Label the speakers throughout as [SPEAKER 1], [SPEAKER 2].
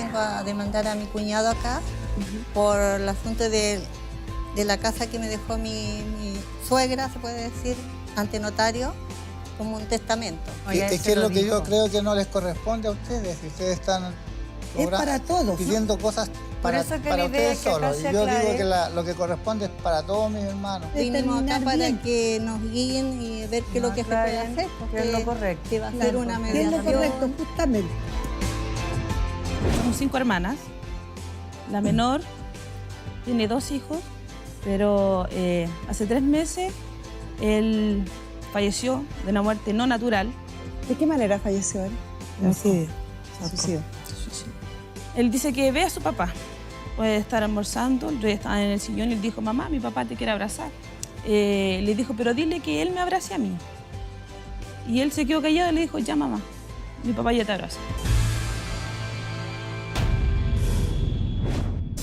[SPEAKER 1] vengo a demandar a mi cuñado acá por el asunto de la casa que me dejó mi suegra, se puede decir, ante notario, como un testamento.
[SPEAKER 2] Es que es lo que yo creo que no les corresponde a ustedes, si ustedes están
[SPEAKER 3] es para todos,
[SPEAKER 2] pidiendo cosas para ustedes solos. Y yo digo que lo que corresponde es para todos mis hermanos.
[SPEAKER 1] Vinimos acá para que nos guíen y ver qué es lo que se puede hacer,
[SPEAKER 4] que es lo correcto.
[SPEAKER 1] que va a ser una
[SPEAKER 3] ¿Qué es
[SPEAKER 1] mediación.
[SPEAKER 3] lo correcto, justamente?
[SPEAKER 5] Somos 5 hermanas. La menor tiene 2 hijos, pero hace 3 meses él falleció de una muerte no natural.
[SPEAKER 4] ¿De qué manera falleció él?
[SPEAKER 3] Suicidio.
[SPEAKER 4] Suicidio.
[SPEAKER 5] Él dice que ve a su papá. Puede estar almorzando, el rey estaba en el sillón y él dijo, mamá, mi papá te quiere abrazar. Le dijo, pero dile que él me abrace a mí. Y él se quedó callado y le dijo, ya mamá, mi papá ya te abraza.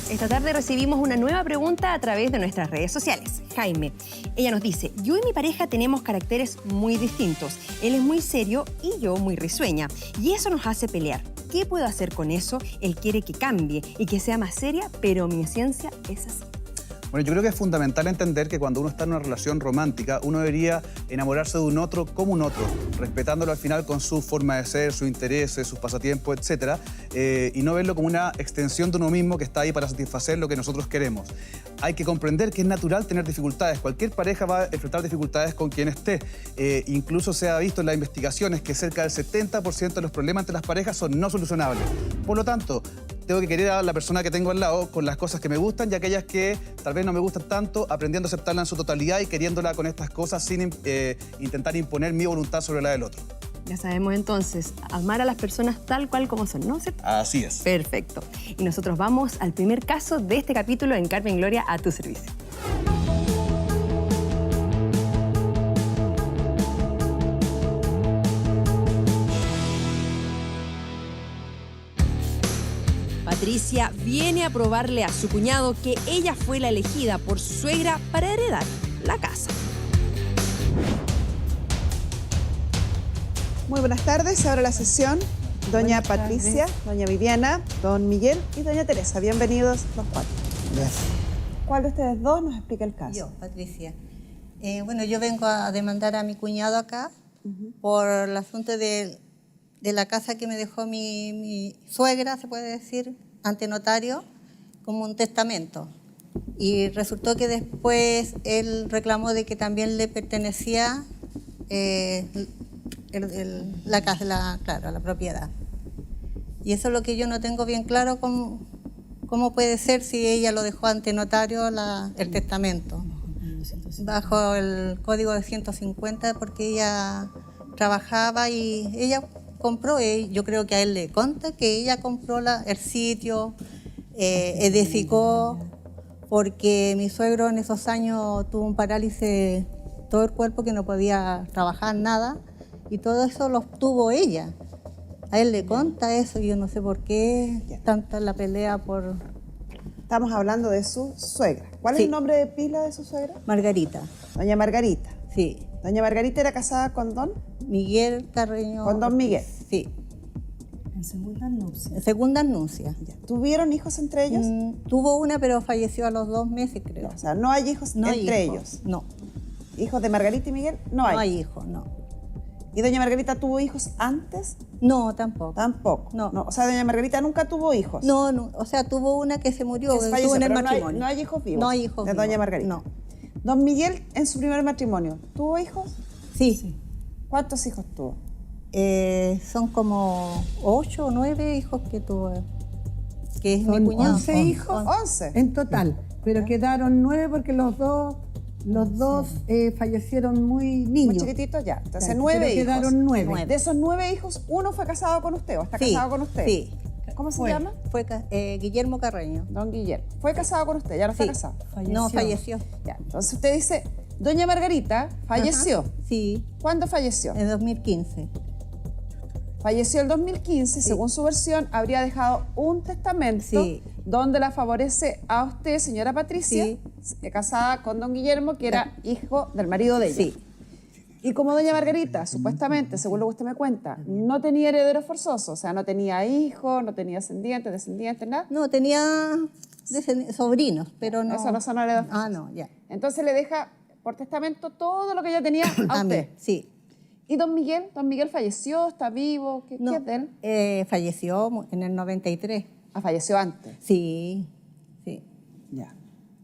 [SPEAKER 6] Esta tarde recibimos una nueva pregunta a través de nuestras redes sociales. Jaime, ella nos dice, yo y mi pareja tenemos caracteres muy distintos. Él es muy serio y yo muy risueña. Y eso nos hace pelear. ¿Qué puedo hacer con eso? Él quiere que cambie y que sea más seria, pero mi esencia es así.
[SPEAKER 7] Bueno, yo creo que es fundamental entender que cuando uno está en una relación romántica, uno debería enamorarse de un otro como un otro, respetándolo al final con su forma de ser, sus intereses, sus pasatiempos, etc. Y no verlo como una extensión de uno mismo que está ahí para satisfacer lo que nosotros queremos. Hay que comprender que es natural tener dificultades. Cualquier pareja va a enfrentar dificultades con quien esté. Incluso se ha visto en las investigaciones que cerca del 70% de los problemas entre las parejas son no solucionables. Por lo tanto, tengo que querer a la persona que tengo al lado con las cosas que me gustan y aquellas que tal vez no me gustan tanto, aprendiendo a aceptarla en su totalidad y queriéndola con estas cosas sin intentar imponer mi voluntad sobre la del otro.
[SPEAKER 6] Ya sabemos entonces, amar a las personas tal cual como son, ¿no?
[SPEAKER 7] Así es.
[SPEAKER 6] Perfecto. Y nosotros vamos al primer caso de este capítulo en Carmen Gloria a tu servicio. Patricia viene a probarle a su cuñado que ella fue la elegida por su suegra para heredar la casa.
[SPEAKER 4] Muy buenas tardes, se abre la sesión. Doña Patricia, doña Viviana, don Miguel y doña Teresa. Bienvenidos los cuatro.
[SPEAKER 2] Gracias.
[SPEAKER 4] ¿Cuál de ustedes dos nos explica el caso?
[SPEAKER 1] Yo, Patricia. Bueno, yo vengo a demandar a mi cuñado acá por el asunto de la casa que me dejó mi suegra, se puede decir, ante notario, como un testamento. Y resultó que después él reclamó de que también le pertenecía la casa, claro, la propiedad. Y eso es lo que yo no tengo bien claro, cómo puede ser si ella lo dejó ante notario el testamento. Bajo el código de 150, porque ella trabajaba y ella compró, yo creo que a él le conta que ella compró el sitio, edificó, porque mi suegro en esos años tuvo un parálisis todo el cuerpo que no podía trabajar nada y todo eso lo obtuvo ella. A él le conta eso y yo no sé por qué tanta la pelea por...
[SPEAKER 4] Estamos hablando de su suegra. ¿Cuál es el nombre de pila de su suegra?
[SPEAKER 1] Margarita.
[SPEAKER 4] Doña Margarita.
[SPEAKER 1] Sí.
[SPEAKER 4] Doña Margarita era casada con don
[SPEAKER 1] Miguel Carreño.
[SPEAKER 4] ¿Con don Miguel?
[SPEAKER 1] Sí.
[SPEAKER 3] En segunda nupcia.
[SPEAKER 1] En segunda nupcia.
[SPEAKER 4] ¿Tuvieron hijos entre ellos?
[SPEAKER 1] Tuvo una, pero falleció a los 2 meses, creo.
[SPEAKER 4] O sea, no hay hijos entre ellos.
[SPEAKER 1] No.
[SPEAKER 4] ¿Hijos de Margarita y Miguel? No hay.
[SPEAKER 1] No hay hijos, no.
[SPEAKER 4] ¿Y doña Margarita tuvo hijos antes?
[SPEAKER 1] No, tampoco.
[SPEAKER 4] Tampoco.
[SPEAKER 1] No.
[SPEAKER 4] O sea, doña Margarita nunca tuvo hijos.
[SPEAKER 1] No, o sea, tuvo una que se murió,
[SPEAKER 4] Que
[SPEAKER 1] que
[SPEAKER 4] falleció,
[SPEAKER 1] estuvo en el
[SPEAKER 4] pero
[SPEAKER 1] matrimonio.
[SPEAKER 4] No hay hijos vivos.
[SPEAKER 1] No hay hijos
[SPEAKER 4] de
[SPEAKER 1] vivos.
[SPEAKER 4] doña Margarita.
[SPEAKER 1] No.
[SPEAKER 4] Don Miguel, en su primer matrimonio, ¿tuvo hijos?
[SPEAKER 1] Sí.
[SPEAKER 4] ¿Cuántos hijos tuvo?
[SPEAKER 1] Son como 8 o 9 hijos que tuvo, que es mi
[SPEAKER 3] Son
[SPEAKER 1] cuñado.
[SPEAKER 3] 11 hijos
[SPEAKER 4] 11.
[SPEAKER 3] en total, pero quedaron 9 porque los dos fallecieron muy
[SPEAKER 4] Muy
[SPEAKER 3] niños.
[SPEAKER 4] chiquititos ya. Entonces,
[SPEAKER 3] Claro,
[SPEAKER 4] 9
[SPEAKER 3] pero
[SPEAKER 4] hijos.
[SPEAKER 3] quedaron 9.
[SPEAKER 4] De esos 9 hijos, uno fue casado con usted o está
[SPEAKER 1] Sí,
[SPEAKER 4] casado con usted.
[SPEAKER 1] sí.
[SPEAKER 4] ¿Cómo se llama?
[SPEAKER 1] Fue Guillermo Carreño.
[SPEAKER 4] Don Guillermo. Fue casado con usted, ya no está
[SPEAKER 1] Sí.
[SPEAKER 4] casado.
[SPEAKER 1] No, falleció.
[SPEAKER 4] Ya. Entonces usted dice, doña Margarita falleció.
[SPEAKER 1] Ajá. Sí,
[SPEAKER 4] ¿Cuándo falleció?
[SPEAKER 1] en 2015.
[SPEAKER 4] Falleció el 2015, según su versión, habría dejado un testamento
[SPEAKER 1] Sí.
[SPEAKER 4] donde la favorece a usted, señora Patricia,
[SPEAKER 1] Sí.
[SPEAKER 4] casada con don Guillermo, que era hijo del marido de ella.
[SPEAKER 1] Sí.
[SPEAKER 4] Y como doña Margarita, supuestamente, según lo que usted me cuenta, no tenía herederos forzosos, o sea, no tenía hijos, no tenía descendientes, nada.
[SPEAKER 1] No, tenía sobrinos, pero no.
[SPEAKER 4] Eso no son herederos forzosos.
[SPEAKER 1] Ah, no, ya.
[SPEAKER 4] Entonces le deja por testamento todo lo que ella tenía a
[SPEAKER 1] A mí,
[SPEAKER 4] usted.
[SPEAKER 1] sí.
[SPEAKER 4] ¿Y don Miguel? ¿Don Miguel falleció? ¿Está vivo? ¿Qué
[SPEAKER 1] No,
[SPEAKER 4] es de él?
[SPEAKER 1] falleció en el 93.
[SPEAKER 4] Ah, falleció antes.
[SPEAKER 1] Sí, sí.
[SPEAKER 4] Ya.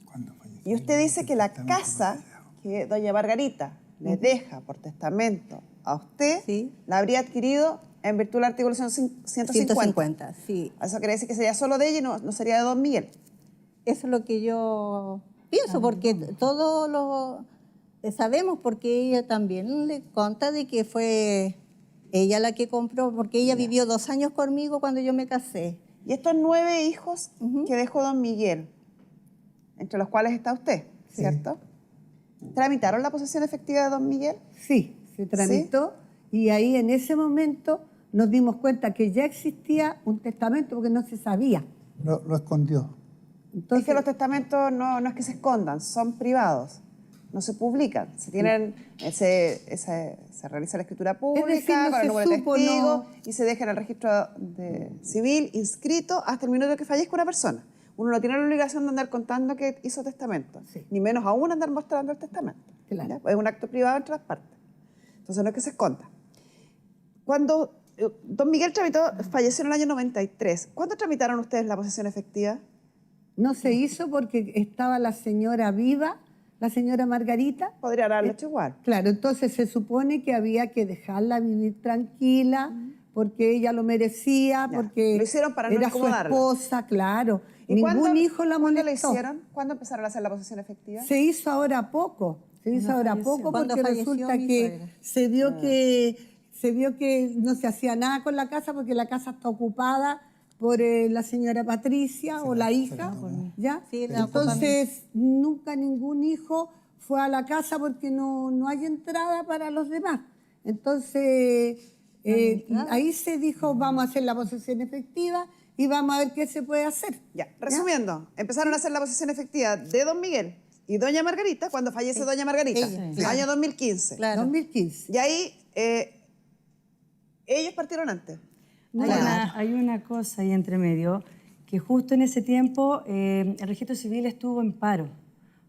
[SPEAKER 2] ¿Cuándo falleció?
[SPEAKER 4] Y usted dice que la casa que doña Margarita le deja por testamento a usted,
[SPEAKER 1] Sí.
[SPEAKER 4] la habría adquirido en virtud del artículo 150.
[SPEAKER 1] 150, sí.
[SPEAKER 4] Eso quiere decir que sería solo de ella y no sería de don Miguel.
[SPEAKER 1] Eso es lo que yo pienso, porque todo lo sabemos, porque ella también le conta de que fue ella la que compró, porque ella vivió 2 años conmigo cuando yo me casé.
[SPEAKER 4] Y estos 9 hijos que dejó don Miguel, entre los cuales está usted, ¿cierto? ¿Tramitaron la posesión efectiva de don Miguel?
[SPEAKER 3] Sí, se tramitó y ahí en ese momento nos dimos cuenta que ya existía un testamento porque no se sabía.
[SPEAKER 2] Lo escondió.
[SPEAKER 3] Entonces,
[SPEAKER 4] Es que los testamentos no es que se escondan, son privados, no se publican. Se tienen, se realiza la escritura pública
[SPEAKER 3] decir, no
[SPEAKER 4] con el
[SPEAKER 3] se
[SPEAKER 4] número de
[SPEAKER 3] supo,
[SPEAKER 4] testigos
[SPEAKER 3] no.
[SPEAKER 4] y se deja en el registro civil inscrito hasta el minuto que fallezca una persona. Uno no tiene la obligación de andar contando que hizo testamento,
[SPEAKER 3] Sí.
[SPEAKER 4] ni menos aún andar mostrando el testamento.
[SPEAKER 3] Claro.
[SPEAKER 4] ¿Ya? Es un acto privado entre las partes. Entonces no es que se esconda. Cuando don Miguel falleció en el año 93, ¿cuándo tramitaron ustedes la posesión efectiva?
[SPEAKER 3] no se hizo porque estaba la señora viva, la señora Margarita.
[SPEAKER 4] Podrían haberlo hecho igual.
[SPEAKER 3] Claro, entonces se supone que había que dejarla vivir tranquila porque ella lo merecía,
[SPEAKER 4] Ya.
[SPEAKER 3] porque
[SPEAKER 4] Lo hicieron para no
[SPEAKER 3] era su
[SPEAKER 4] incomodarla.
[SPEAKER 3] esposa, claro.
[SPEAKER 4] ¿Y
[SPEAKER 3] Ningún
[SPEAKER 4] cuándo-
[SPEAKER 3] hijo la
[SPEAKER 4] ¿Cuándo
[SPEAKER 3] molestó.
[SPEAKER 4] lo hicieron? ¿Cuándo empezaron a hacer la posesión efectiva?
[SPEAKER 3] Se hizo ahora poco,
[SPEAKER 1] Cuando
[SPEAKER 3] porque
[SPEAKER 1] falleció
[SPEAKER 3] resulta
[SPEAKER 1] mi
[SPEAKER 3] que
[SPEAKER 1] suegra.
[SPEAKER 3] se vio que no se hacía nada con la casa porque la casa está ocupada por la señora Patricia o la hija, ¿ya?
[SPEAKER 1] Sí, la ocupa
[SPEAKER 3] Entonces nunca ningún hijo fue a la casa porque no hay entrada para los demás. Entonces ahí se dijo vamos a hacer la posesión efectiva y vamos a ver qué se puede hacer.
[SPEAKER 4] Ya, resumiendo, empezaron a hacer la posesión efectiva de don Miguel y doña Margarita cuando fallece doña Margarita,
[SPEAKER 1] Ella,
[SPEAKER 4] el año 2015.
[SPEAKER 1] Claro.
[SPEAKER 3] 2015.
[SPEAKER 4] Y ahí ellos partieron antes.
[SPEAKER 8] Hay una cosa ahí entre medio, que justo en ese tiempo el registro civil estuvo en paro.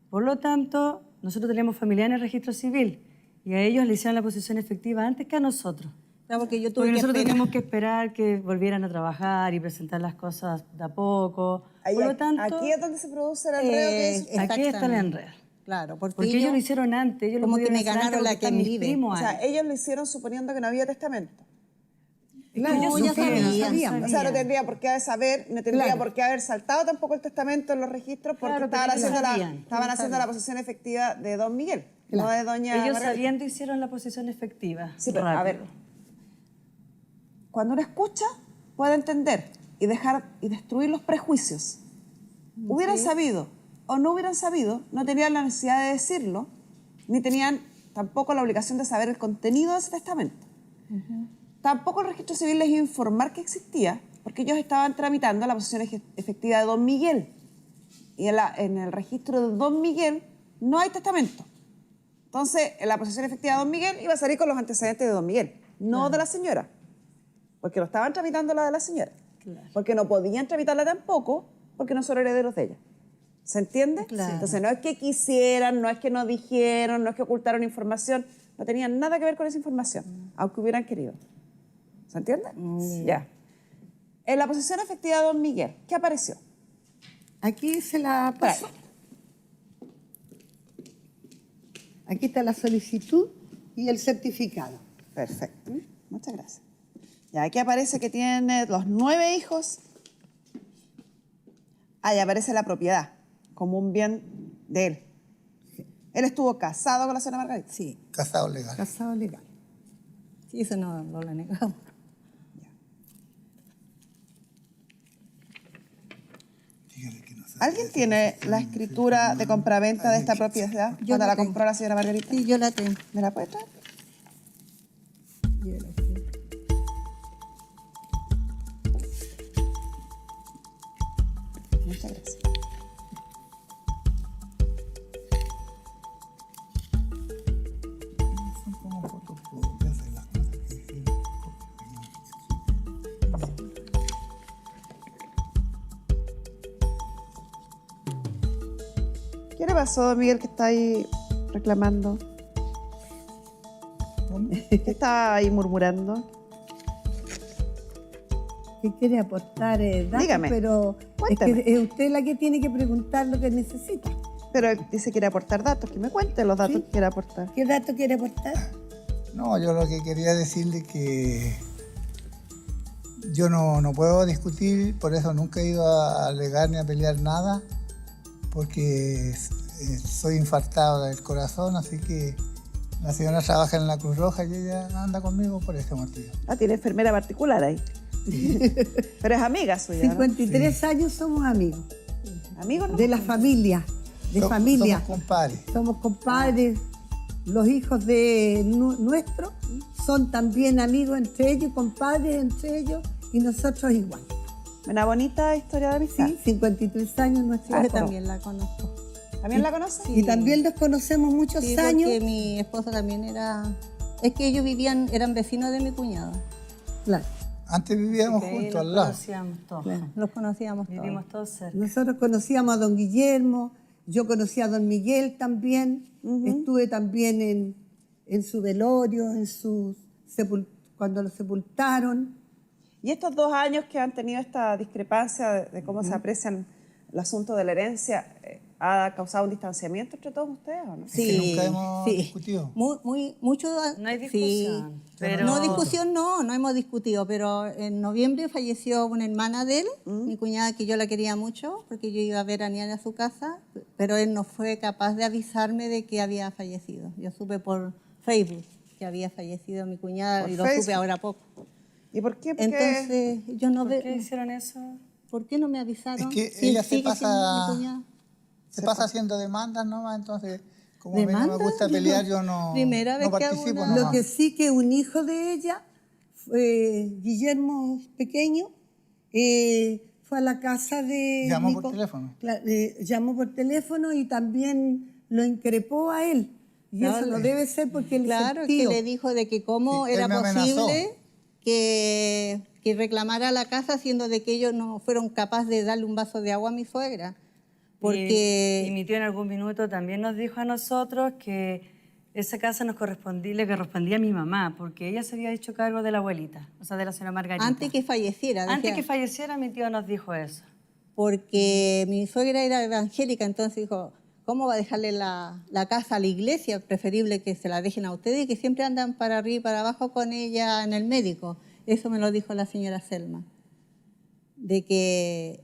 [SPEAKER 8] Por lo tanto, nosotros tenemos familiares en el registro civil y a ellos le hicieron la posesión efectiva antes que a nosotros.
[SPEAKER 1] Claro, porque yo tuve
[SPEAKER 8] Porque
[SPEAKER 1] que
[SPEAKER 8] nosotros
[SPEAKER 1] esperar.
[SPEAKER 8] teníamos que esperar que volvieran a trabajar y presentar las cosas de a poco.
[SPEAKER 4] Ahí,
[SPEAKER 8] Por lo tanto,
[SPEAKER 4] aquí es donde se produce el enredo que hizo.
[SPEAKER 8] aquí está el
[SPEAKER 1] exactamente.
[SPEAKER 8] enredo.
[SPEAKER 1] Claro, porque
[SPEAKER 8] Porque ellos
[SPEAKER 1] yo-
[SPEAKER 8] lo hicieron antes, ellos
[SPEAKER 1] como
[SPEAKER 8] lo
[SPEAKER 1] que
[SPEAKER 8] pudieron
[SPEAKER 1] me
[SPEAKER 8] hacer
[SPEAKER 1] ganaron
[SPEAKER 8] antes
[SPEAKER 1] la
[SPEAKER 8] porque
[SPEAKER 1] que
[SPEAKER 8] están mis
[SPEAKER 1] vive.
[SPEAKER 8] primos
[SPEAKER 4] O sea,
[SPEAKER 8] ahí.
[SPEAKER 4] ellos lo hicieron suponiendo que no había testamento.
[SPEAKER 3] Claro,
[SPEAKER 8] ellos
[SPEAKER 3] no
[SPEAKER 1] ya
[SPEAKER 3] sabían.
[SPEAKER 4] O sea, no tendría por qué saber, no tendría
[SPEAKER 3] Claro.
[SPEAKER 4] por qué haber saltado tampoco el testamento en los registros porque
[SPEAKER 8] Claro,
[SPEAKER 4] estaban,
[SPEAKER 8] pero ellos
[SPEAKER 4] haciendo,
[SPEAKER 8] sabían.
[SPEAKER 4] estaban haciendo la posesión efectiva de don Miguel,
[SPEAKER 3] Claro.
[SPEAKER 4] no de doña
[SPEAKER 8] Ellos
[SPEAKER 4] Margarita.
[SPEAKER 8] sabiendo hicieron la posesión efectiva.
[SPEAKER 4] Sí, pero a ver,
[SPEAKER 8] rápido.
[SPEAKER 4] cuando uno escucha, puede entender y dejar y destruir los prejuicios. Hubieran sabido o no hubieran sabido, no tenían la necesidad de decirlo, ni tenían tampoco la obligación de saber el contenido de ese testamento. Tampoco el registro civil les iba a informar que existía, porque ellos estaban tramitando la posesión efectiva de don Miguel. Y en el registro de don Miguel no hay testamento. Entonces, en la posesión efectiva de don Miguel iba a salir con los antecedentes de don Miguel, no de la señora. Porque lo estaban tramitando la de la señora. Porque no podían tramitarla tampoco, porque no son herederos de ella. ¿Se entiende?
[SPEAKER 1] Claro.
[SPEAKER 4] Entonces, no es que quisieran, no es que no dijeron, no es que ocultaron información, no tenían nada que ver con esa información, aunque hubieran querido. ¿Se entiende? Ya. En la posesión efectiva de don Miguel, ¿qué apareció?
[SPEAKER 3] Aquí se la pasó. Aquí está la solicitud y el certificado.
[SPEAKER 4] Perfecto. Muchas gracias. Ya, aquí aparece que tiene los 9 hijos. Ahí aparece la propiedad como un bien de él. Él estuvo casado con la señora Margarita.
[SPEAKER 1] Sí,
[SPEAKER 2] Casado legal.
[SPEAKER 3] Casado legal.
[SPEAKER 1] sí, eso no lo negamos.
[SPEAKER 4] ¿Alguien tiene la escritura de compraventa de esta propiedad
[SPEAKER 1] Yo
[SPEAKER 4] cuando
[SPEAKER 1] la
[SPEAKER 4] la
[SPEAKER 1] tengo.
[SPEAKER 4] compró la señora Margarita?
[SPEAKER 1] Sí, yo la tengo.
[SPEAKER 4] ¿Me la puede traer? Muchas gracias. ¿Qué le pasó, don Miguel, que está ahí reclamando? ¿Qué está ahí murmurando?
[SPEAKER 3] Que quiere aportar datos,
[SPEAKER 4] Dígame,
[SPEAKER 3] pero
[SPEAKER 4] cuéntame.
[SPEAKER 3] es que es usted la que tiene que preguntar lo que necesita.
[SPEAKER 4] Pero él dice que quiere aportar datos, que me cuente los datos
[SPEAKER 3] Sí.
[SPEAKER 4] que quiere aportar.
[SPEAKER 3] ¿Qué dato quiere aportar?
[SPEAKER 2] No, yo lo que quería decirle que yo no puedo discutir, por eso nunca he ido a alegar ni a pelear nada, porque soy infartado del corazón, así que la señora trabaja en la Cruz Roja y ella anda conmigo por ese motivo.
[SPEAKER 4] Ah, tiene enfermera particular ahí. Pero es amiga suya, ¿no?
[SPEAKER 3] 53 años somos amigos.
[SPEAKER 4] ¿Amigos, no?
[SPEAKER 3] De la familia. De familia.
[SPEAKER 2] Somos compadres.
[SPEAKER 3] Somos compadres. Los hijos de nuestros son también amigos entre ellos, compadres entre ellos y nosotros igual.
[SPEAKER 4] Una bonita historia de amistad.
[SPEAKER 3] Sí, 53 años nuestra
[SPEAKER 1] Yo también la conozco.
[SPEAKER 4] ¿También la conoce?
[SPEAKER 3] Y también nos conocemos muchos
[SPEAKER 1] Sí,
[SPEAKER 3] años.
[SPEAKER 1] porque mi esposo también es que ellos eran vecinos de mi cuñado.
[SPEAKER 3] Claro.
[SPEAKER 2] Antes vivíamos
[SPEAKER 8] Porque ahí
[SPEAKER 2] juntos
[SPEAKER 8] los
[SPEAKER 2] al lado.
[SPEAKER 8] conocíamos todos.
[SPEAKER 1] Los conocíamos todos.
[SPEAKER 8] Vivimos todos cerca.
[SPEAKER 3] Nosotros conocíamos a don Guillermo, yo conocí a don Miguel también, estuve también en su velorio, cuando lo sepultaron.
[SPEAKER 4] Y estos 2 años que han tenido esta discrepancia de cómo se aprecian el asunto de la herencia, ¿ha causado un distanciamiento entre todos ustedes o no?
[SPEAKER 2] Es que nunca hemos discutido.
[SPEAKER 1] Mucho.
[SPEAKER 8] No hay
[SPEAKER 1] Sí.
[SPEAKER 8] discusión. Pero...
[SPEAKER 1] No, discusión no hemos discutido, pero en noviembre falleció una hermana de él, mi cuñada, que yo la quería mucho, porque yo iba a veranear a su casa, pero él no fue capaz de avisarme de que había fallecido. Yo supe por Facebook que había fallecido mi cuñada
[SPEAKER 4] ¿Por
[SPEAKER 1] y lo
[SPEAKER 4] Facebook?
[SPEAKER 1] supe ahora poco.
[SPEAKER 4] ¿Y por qué?
[SPEAKER 1] Entonces, yo no
[SPEAKER 8] ¿Por
[SPEAKER 1] veo...
[SPEAKER 8] qué hicieron eso?
[SPEAKER 1] ¿Por qué no me avisaron?
[SPEAKER 2] Es que
[SPEAKER 1] Si
[SPEAKER 2] ella
[SPEAKER 1] él
[SPEAKER 2] se
[SPEAKER 1] sigue siendo
[SPEAKER 2] pasa-
[SPEAKER 1] mi cuñada.
[SPEAKER 2] Se pasa haciendo demandas nomás, entonces como a mí no me
[SPEAKER 1] ¿Demandas?
[SPEAKER 2] gusta pelear, yo no,
[SPEAKER 1] Primera vez
[SPEAKER 2] no
[SPEAKER 1] que hago
[SPEAKER 2] participo
[SPEAKER 1] una-
[SPEAKER 2] nomás.
[SPEAKER 3] Lo que sí que un hijo de ella, Guillermo pequeño, fue a la casa de...
[SPEAKER 2] Llamó por teléfono.
[SPEAKER 3] Llamó por teléfono y también lo increpó a él. Y eso no debe ser porque él
[SPEAKER 1] Claro,
[SPEAKER 3] es
[SPEAKER 1] que
[SPEAKER 3] el tío.
[SPEAKER 1] le dijo de que cómo
[SPEAKER 2] Sí, él
[SPEAKER 1] era
[SPEAKER 2] me amenazó.
[SPEAKER 1] posible que reclamara la casa siendo de que ellos no fueron capaces de darle un vaso de agua a mi suegra. Porque
[SPEAKER 8] Y mi tío en algún minuto también nos dijo a nosotros que esa casa le correspondía a mi mamá, porque ella se había hecho cargo de la abuelita, o sea, de la señora Margarita.
[SPEAKER 1] antes que falleciera,
[SPEAKER 8] Antes
[SPEAKER 1] decía,
[SPEAKER 8] que falleciera, mi tío nos dijo eso.
[SPEAKER 1] porque mi suegra era evangélica, entonces dijo, ¿cómo va a dejarle la casa a la iglesia? Preferible que se la dejen a ustedes y que siempre andan para arriba y para abajo con ella en el médico. Eso me lo dijo la señora Selma, de que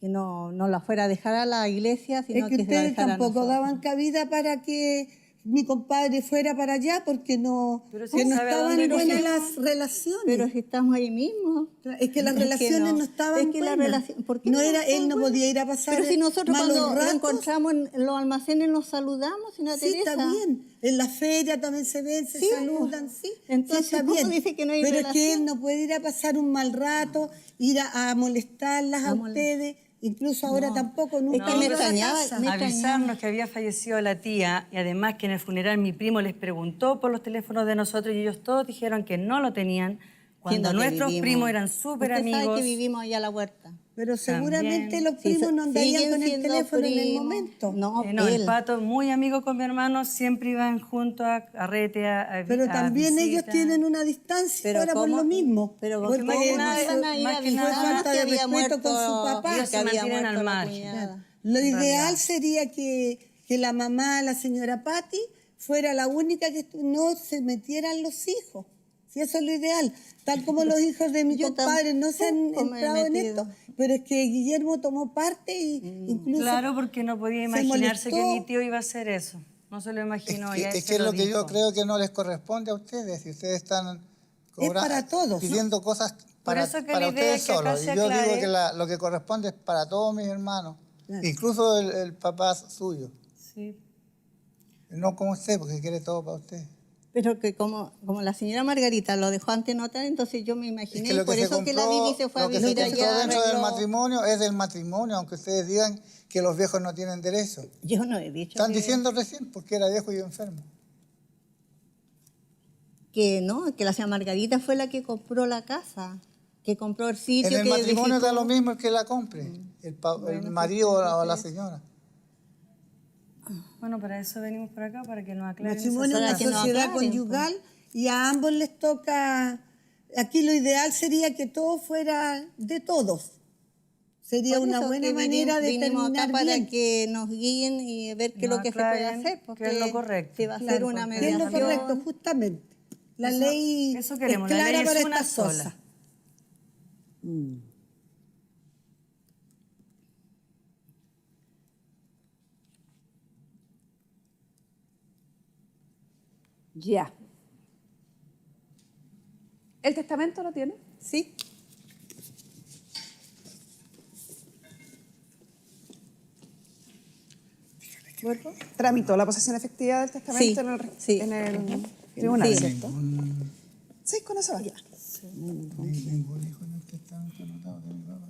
[SPEAKER 1] no la fuera a dejar a la iglesia, sino
[SPEAKER 3] Es que
[SPEAKER 1] que se la
[SPEAKER 3] ustedes
[SPEAKER 1] dejara a
[SPEAKER 3] tampoco
[SPEAKER 1] nosotros.
[SPEAKER 3] daban cabida para que mi compadre fuera para allá porque no,
[SPEAKER 8] Pero si
[SPEAKER 3] que no
[SPEAKER 8] sabe a
[SPEAKER 3] estaban
[SPEAKER 8] dónde
[SPEAKER 3] buenas
[SPEAKER 8] nos
[SPEAKER 3] las relaciones.
[SPEAKER 1] Pero si estamos ahí mismo.
[SPEAKER 3] Es que las
[SPEAKER 1] Es que
[SPEAKER 3] relaciones no estaban
[SPEAKER 1] es que la
[SPEAKER 3] buenas.
[SPEAKER 1] relación, ¿por qué
[SPEAKER 3] no era,
[SPEAKER 1] estaban
[SPEAKER 3] él no
[SPEAKER 1] buenas?
[SPEAKER 3] podía ir a pasar
[SPEAKER 1] Pero si nosotros
[SPEAKER 3] malos
[SPEAKER 1] cuando lo
[SPEAKER 3] ratos.
[SPEAKER 1] encontramos en los almacenes nos saludamos, señora
[SPEAKER 3] Sí,
[SPEAKER 1] Teresa.
[SPEAKER 3] está bien. En la feria también se ven, se
[SPEAKER 1] Sí,
[SPEAKER 3] saludan, sí.
[SPEAKER 1] entonces,
[SPEAKER 3] sí, está
[SPEAKER 1] ¿cómo
[SPEAKER 3] bien.
[SPEAKER 1] dice que no hay
[SPEAKER 3] Pero es que
[SPEAKER 1] relación?
[SPEAKER 3] él no puede ir a pasar un mal rato, ir a molestarlas a ustedes. Incluso ahora tampoco, nunca
[SPEAKER 1] que me
[SPEAKER 3] iba a la
[SPEAKER 1] extrañaba,
[SPEAKER 3] casa.
[SPEAKER 1] me
[SPEAKER 8] Avisarnos que había fallecido la tía y además que en el funeral mi primo les preguntó por los teléfonos de nosotros y ellos todos dijeron que no lo tenían cuando
[SPEAKER 1] Siendo que
[SPEAKER 8] nuestros
[SPEAKER 1] vivimos-
[SPEAKER 8] primos eran súper
[SPEAKER 1] Usted sabe
[SPEAKER 8] amigos.
[SPEAKER 1] que vivimos allá a la huerta.
[SPEAKER 3] Pero seguramente
[SPEAKER 8] También.
[SPEAKER 3] los primos
[SPEAKER 1] Sí,
[SPEAKER 3] no andarían
[SPEAKER 1] siguen
[SPEAKER 3] con el
[SPEAKER 1] siendo
[SPEAKER 3] teléfono en el
[SPEAKER 1] primos.
[SPEAKER 3] momento.
[SPEAKER 1] No,
[SPEAKER 8] No, el
[SPEAKER 1] él.
[SPEAKER 8] Pato, muy amigo con mi hermano, siempre iban juntos a carrete, a
[SPEAKER 3] Pero
[SPEAKER 8] a
[SPEAKER 3] también ellos
[SPEAKER 8] visitas.
[SPEAKER 3] tienen una distancia
[SPEAKER 1] Pero
[SPEAKER 3] ahora por
[SPEAKER 1] ¿cómo?
[SPEAKER 3] lo mismo.
[SPEAKER 1] Pero
[SPEAKER 3] porque
[SPEAKER 1] ¿cómo
[SPEAKER 3] no
[SPEAKER 1] una
[SPEAKER 3] se-
[SPEAKER 1] vez van a ir
[SPEAKER 8] más
[SPEAKER 1] a
[SPEAKER 8] que nada,
[SPEAKER 1] avisar
[SPEAKER 3] falta de
[SPEAKER 1] que había
[SPEAKER 3] respeto con su
[SPEAKER 1] muerto-
[SPEAKER 3] papá.
[SPEAKER 8] Ellos se
[SPEAKER 1] que había
[SPEAKER 8] mantienen
[SPEAKER 1] muerto
[SPEAKER 8] al
[SPEAKER 1] la
[SPEAKER 8] margen.
[SPEAKER 1] cuñada.
[SPEAKER 3] Lo
[SPEAKER 8] en
[SPEAKER 3] ideal
[SPEAKER 8] realidad.
[SPEAKER 3] sería que la mamá, la señora Patti, fuera la única que no se metieran los hijos. Si eso es lo ideal. Tal como los hijos de mi
[SPEAKER 1] Yo
[SPEAKER 3] compadre no se han
[SPEAKER 1] tampoco me he
[SPEAKER 3] entrado en
[SPEAKER 1] metido.
[SPEAKER 3] esto. Pero es que Guillermo tomó parte y incluso...
[SPEAKER 8] Claro, porque no podía
[SPEAKER 3] se
[SPEAKER 8] imaginarse que
[SPEAKER 3] molestó.
[SPEAKER 8] mi tío iba a hacer eso. No se lo imaginó. ya él
[SPEAKER 2] Es
[SPEAKER 8] se
[SPEAKER 2] que es
[SPEAKER 8] lo
[SPEAKER 2] lo que yo
[SPEAKER 8] dijo.
[SPEAKER 2] creo que no les corresponde a ustedes. Si ustedes están
[SPEAKER 3] para todos, ¿no?
[SPEAKER 2] pidiendo cosas para,
[SPEAKER 8] eso que
[SPEAKER 2] para
[SPEAKER 8] la idea
[SPEAKER 2] ustedes
[SPEAKER 8] es que acá
[SPEAKER 2] solos. Y
[SPEAKER 8] se
[SPEAKER 2] yo digo
[SPEAKER 8] aclare.
[SPEAKER 2] que lo que corresponde es para todos mis hermanos,
[SPEAKER 3] Claro.
[SPEAKER 2] incluso el papá suyo.
[SPEAKER 8] Sí.
[SPEAKER 2] No como usted, porque quiere todo para usted.
[SPEAKER 1] Pero que como la señora Margarita lo dejó ante notar, entonces yo me
[SPEAKER 2] Es
[SPEAKER 1] imaginé,
[SPEAKER 2] que lo
[SPEAKER 1] por
[SPEAKER 2] que se
[SPEAKER 1] eso que la
[SPEAKER 2] compró,
[SPEAKER 1] Vivi se fue a
[SPEAKER 2] lo que se
[SPEAKER 1] vivir
[SPEAKER 2] compró
[SPEAKER 1] allá.
[SPEAKER 2] dentro del
[SPEAKER 1] arregló-
[SPEAKER 2] matrimonio es del matrimonio, aunque ustedes digan que los viejos no tienen derecho.
[SPEAKER 1] Yo no he dicho
[SPEAKER 2] Están
[SPEAKER 1] que-
[SPEAKER 2] diciendo recién porque era viejo y enfermo.
[SPEAKER 1] que no, que la señora Margarita fue la que compró la casa, que compró el sitio.
[SPEAKER 2] En el
[SPEAKER 1] que
[SPEAKER 2] matrimonio
[SPEAKER 1] edificó.
[SPEAKER 2] da lo mismo el que la compre, el marido o la señora.
[SPEAKER 8] Bueno, para eso venimos por acá, para que nos aclaren.
[SPEAKER 3] Matrimonio
[SPEAKER 8] esas
[SPEAKER 3] es una
[SPEAKER 1] Para que nos
[SPEAKER 3] sociedad
[SPEAKER 1] aclaren,
[SPEAKER 3] conyugal y a ambos les toca. Aquí lo ideal sería que todo fuera de todos. Sería
[SPEAKER 1] Por
[SPEAKER 3] una
[SPEAKER 1] eso
[SPEAKER 3] buena
[SPEAKER 1] que
[SPEAKER 3] manera de
[SPEAKER 1] vinimos acá
[SPEAKER 3] terminar
[SPEAKER 1] para
[SPEAKER 3] bien.
[SPEAKER 1] que nos guíen y ver qué es
[SPEAKER 8] Nos
[SPEAKER 1] lo que se puede
[SPEAKER 8] aclaren
[SPEAKER 1] hacer.
[SPEAKER 8] qué
[SPEAKER 1] Porque
[SPEAKER 8] es lo correcto.
[SPEAKER 1] si va a ser
[SPEAKER 3] Claro,
[SPEAKER 1] una
[SPEAKER 3] ¿qué es lo
[SPEAKER 1] mediación.
[SPEAKER 3] correcto? Justamente. La
[SPEAKER 8] Eso-
[SPEAKER 3] ley
[SPEAKER 8] eso queremos,
[SPEAKER 3] es
[SPEAKER 8] la
[SPEAKER 3] clara
[SPEAKER 8] ley es
[SPEAKER 3] para
[SPEAKER 8] una
[SPEAKER 3] estas
[SPEAKER 8] sola.
[SPEAKER 3] cosas.
[SPEAKER 4] Ya. ¿El testamento lo tiene?
[SPEAKER 1] Sí.
[SPEAKER 4] Tramitó la posesión efectiva del testamento
[SPEAKER 1] Sí,
[SPEAKER 4] en el,
[SPEAKER 1] sí.
[SPEAKER 4] en el tribunal,
[SPEAKER 1] Sí.
[SPEAKER 4] ¿cierto? Sí, con eso va.
[SPEAKER 2] Ningún hijo en el testamento anotado de mi papá.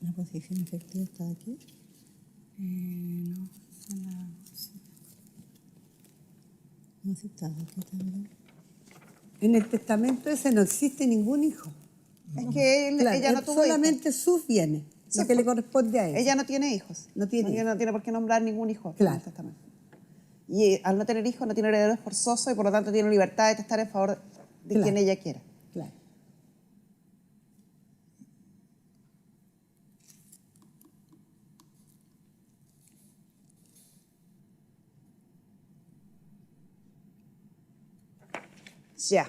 [SPEAKER 1] La posición efectiva está aquí. No, sí está aquí también.
[SPEAKER 3] En el testamento ese no existe ningún hijo.
[SPEAKER 4] Es que
[SPEAKER 3] Claro,
[SPEAKER 4] ella no
[SPEAKER 3] es
[SPEAKER 4] tuvo hijos.
[SPEAKER 3] solamente sus bienes, lo que le corresponde a ella.
[SPEAKER 4] Ella no tiene hijos.
[SPEAKER 3] No tiene
[SPEAKER 4] Ella no tiene por qué nombrar ningún hijo en
[SPEAKER 3] Claro.
[SPEAKER 4] el testamento. Y al no tener hijos, no tiene herederos forzosos y por lo tanto tiene libertad de testar en favor de
[SPEAKER 3] Claro.
[SPEAKER 4] quien ella quiera.
[SPEAKER 3] Claro.
[SPEAKER 4] Ya.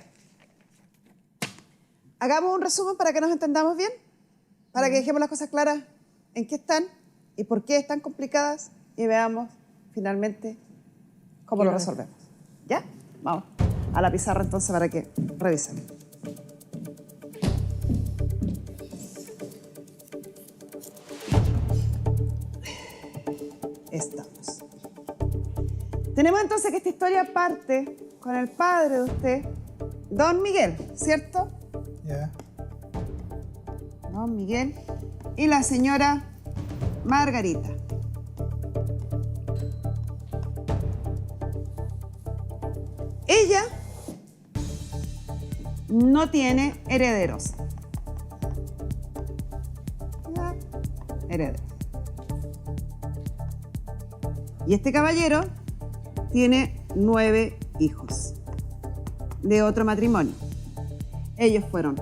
[SPEAKER 4] Hagamos un resumen para que nos entendamos bien, para que dejemos las cosas claras en qué están y por qué están complicadas y veamos finalmente cómo lo resolvemos. ¿Ya? Vamos a la pizarra entonces para que revisen. Estamos. Tenemos entonces que esta historia parte con el padre de usted, don Miguel, ¿cierto?
[SPEAKER 2] Ya.
[SPEAKER 4] Don Miguel y la señora Margarita. Ella no tiene herederos. Ya, herederos. Y este caballero tiene 9 hijos de otro matrimonio. Ellos fueron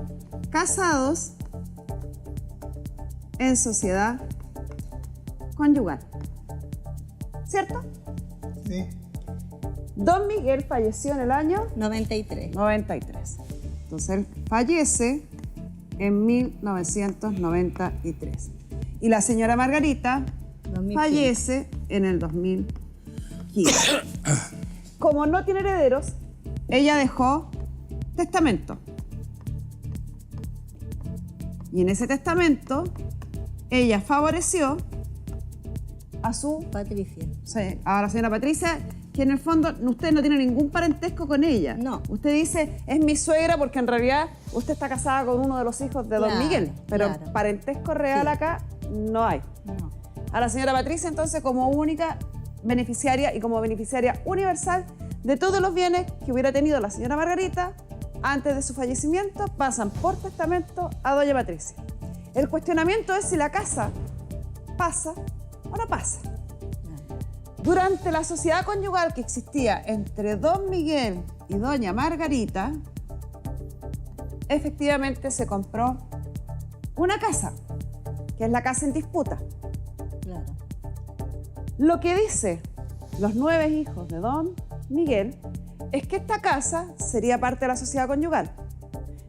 [SPEAKER 4] casados en sociedad conyugal. ¿Cierto?
[SPEAKER 2] Sí.
[SPEAKER 4] Don Miguel falleció en el año
[SPEAKER 1] 93.
[SPEAKER 4] 93. Entonces él fallece en 1993. Y la señora Margarita
[SPEAKER 1] 2015.
[SPEAKER 4] fallece en el 2015. Como no tiene herederos, ella dejó testamento. Y en ese testamento, ella favoreció a su
[SPEAKER 1] Patricia.
[SPEAKER 4] sí, a la señora Patricia, que en el fondo usted no tiene ningún parentesco con ella.
[SPEAKER 1] No.
[SPEAKER 4] Usted dice, es mi suegra porque en realidad usted está casada con uno de los hijos de don
[SPEAKER 1] Claro,
[SPEAKER 4] Miguel. Pero
[SPEAKER 1] claro.
[SPEAKER 4] parentesco real
[SPEAKER 1] Sí.
[SPEAKER 4] acá no hay.
[SPEAKER 1] No.
[SPEAKER 4] A la señora Patricia entonces como única beneficiaria y como beneficiaria universal de todos los bienes que hubiera tenido la señora Margarita antes de su fallecimiento pasan por testamento a doña Patricia. El cuestionamiento es si la casa pasa o no pasa. Durante la sociedad conyugal que existía entre don Miguel y doña Margarita, efectivamente se compró una casa, que es la casa en disputa.
[SPEAKER 1] Claro.
[SPEAKER 4] Lo que dice los 9 hijos de don Miguel es que esta casa sería parte de la sociedad conyugal.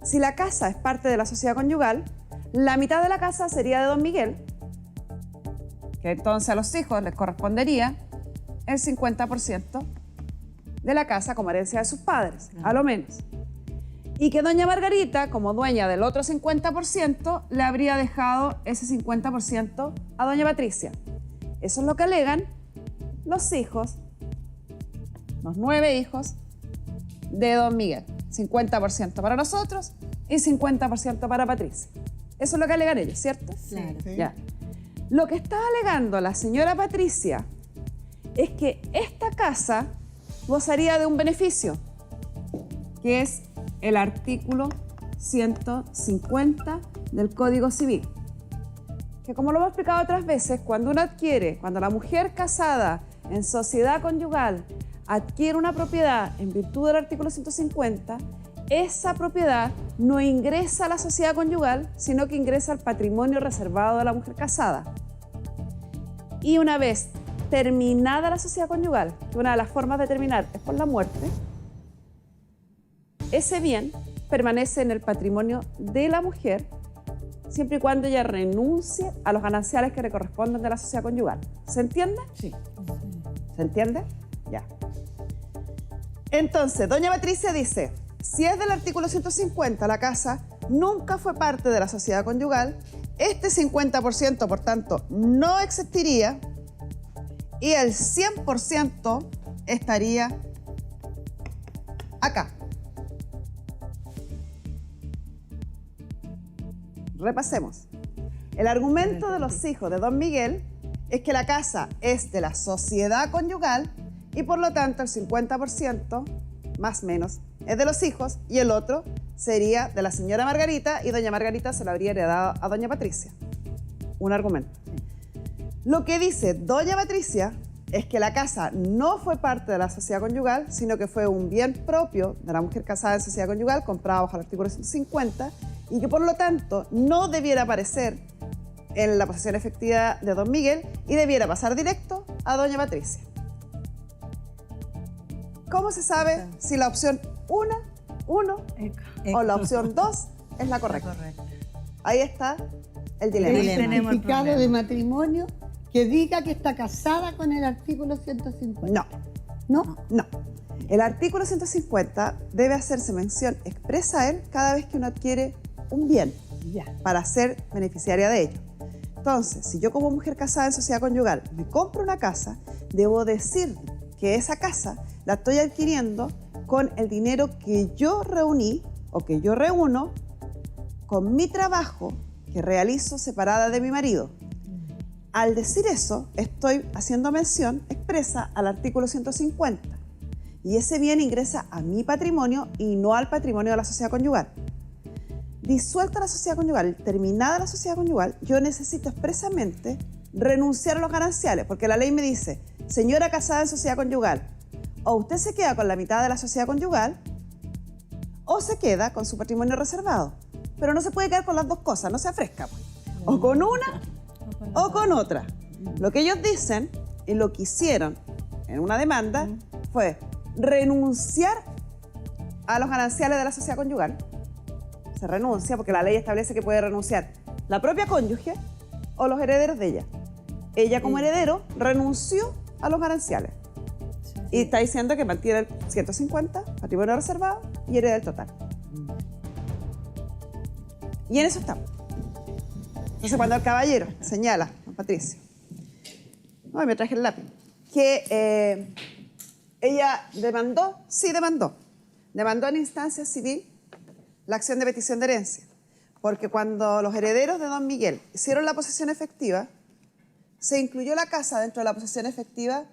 [SPEAKER 4] Si la casa es parte de la sociedad conyugal, la mitad de la casa sería de don Miguel, que entonces a los hijos les correspondería el 50% de la casa como herencia de sus padres, a lo menos. Y que doña Margarita, como dueña del otro 50%, le habría dejado ese 50% a doña Patricia. Eso es lo que alegan los hijos, los 9 hijos de don Miguel. 50% para nosotros y 50% para Patricia. Eso es lo que alegan ellos, ¿cierto?
[SPEAKER 1] Claro.
[SPEAKER 2] Sí.
[SPEAKER 4] Ya. Lo que está alegando la señora Patricia es que esta casa gozaría de un beneficio, que es el artículo 150 del Código Civil, que, como lo hemos explicado otras veces, cuando la mujer casada en sociedad conyugal adquiere una propiedad en virtud del artículo 150, esa propiedad no ingresa a la sociedad conyugal, sino que ingresa al patrimonio reservado de la mujer casada. Y una vez terminada la sociedad conyugal, que una de las formas de terminar es por la muerte, ese bien permanece en el patrimonio de la mujer siempre y cuando ella renuncie a los gananciales que le corresponden de la sociedad conyugal. ¿Se entiende?
[SPEAKER 8] Sí.
[SPEAKER 4] ¿Se entiende? Ya. Entonces, doña Patricia dice, si es del artículo 150 la casa nunca fue parte de la sociedad conyugal, este 50%, por tanto, no existiría y el 100% estaría acá. Repasemos. El argumento de los hijos de don Miguel es que la casa es de la sociedad conyugal y por lo tanto el 50%, más o menos, es de los hijos y el otro sería de la señora Margarita y doña Margarita se lo habría heredado a doña Patricia. Un argumento. Lo que dice doña Patricia es que la casa no fue parte de la sociedad conyugal, sino que fue un bien propio de la mujer casada en sociedad conyugal, comprado bajo el artículo 150, y que por lo tanto no debiera aparecer en la posesión efectiva de don Miguel y debiera pasar directo a doña Patricia. ¿Cómo se sabe si la opción 1 o la opción 2 es la correcta? Ahí está el dilema.
[SPEAKER 3] El certificado de matrimonio que diga que está casada con el artículo 150.
[SPEAKER 4] No.
[SPEAKER 3] ¿No?
[SPEAKER 4] No. El artículo 150 debe hacerse mención expresa a él cada vez que uno adquiere un bien para ser beneficiaria de ello. Entonces, si yo como mujer casada en sociedad conyugal me compro una casa, debo decir que esa casa la estoy adquiriendo con el dinero que yo reuní o que yo reúno con mi trabajo que realizo separada de mi marido. Al decir eso, estoy haciendo mención expresa al artículo 150 y ese bien ingresa a mi patrimonio y no al patrimonio de la sociedad conyugal. Disuelta la sociedad conyugal, terminada la sociedad conyugal, yo necesito expresamente renunciar a los gananciales, porque la ley me dice, señora casada en sociedad conyugal, o usted se queda con la mitad de la sociedad conyugal, o se queda con su patrimonio reservado. Pero no se puede quedar con las dos cosas, no se afresca, pues. O con una o con otra. Lo que ellos dicen y lo que hicieron en una demanda fue renunciar a los gananciales de la sociedad conyugal. Se renuncia porque la ley establece que puede renunciar la propia cónyuge o los herederos de ella. Ella como heredero renunció a los gananciales. Y está diciendo que mantiene el 150, patrimonio reservado y hereda el total. Y en eso estamos. Entonces cuando el caballero señala, don Patricio, ay, me traje el lápiz, que ella demandó, sí demandó en instancia civil la acción de petición de herencia, porque cuando los herederos de don Miguel hicieron la posesión efectiva, se incluyó la casa dentro de la posesión efectiva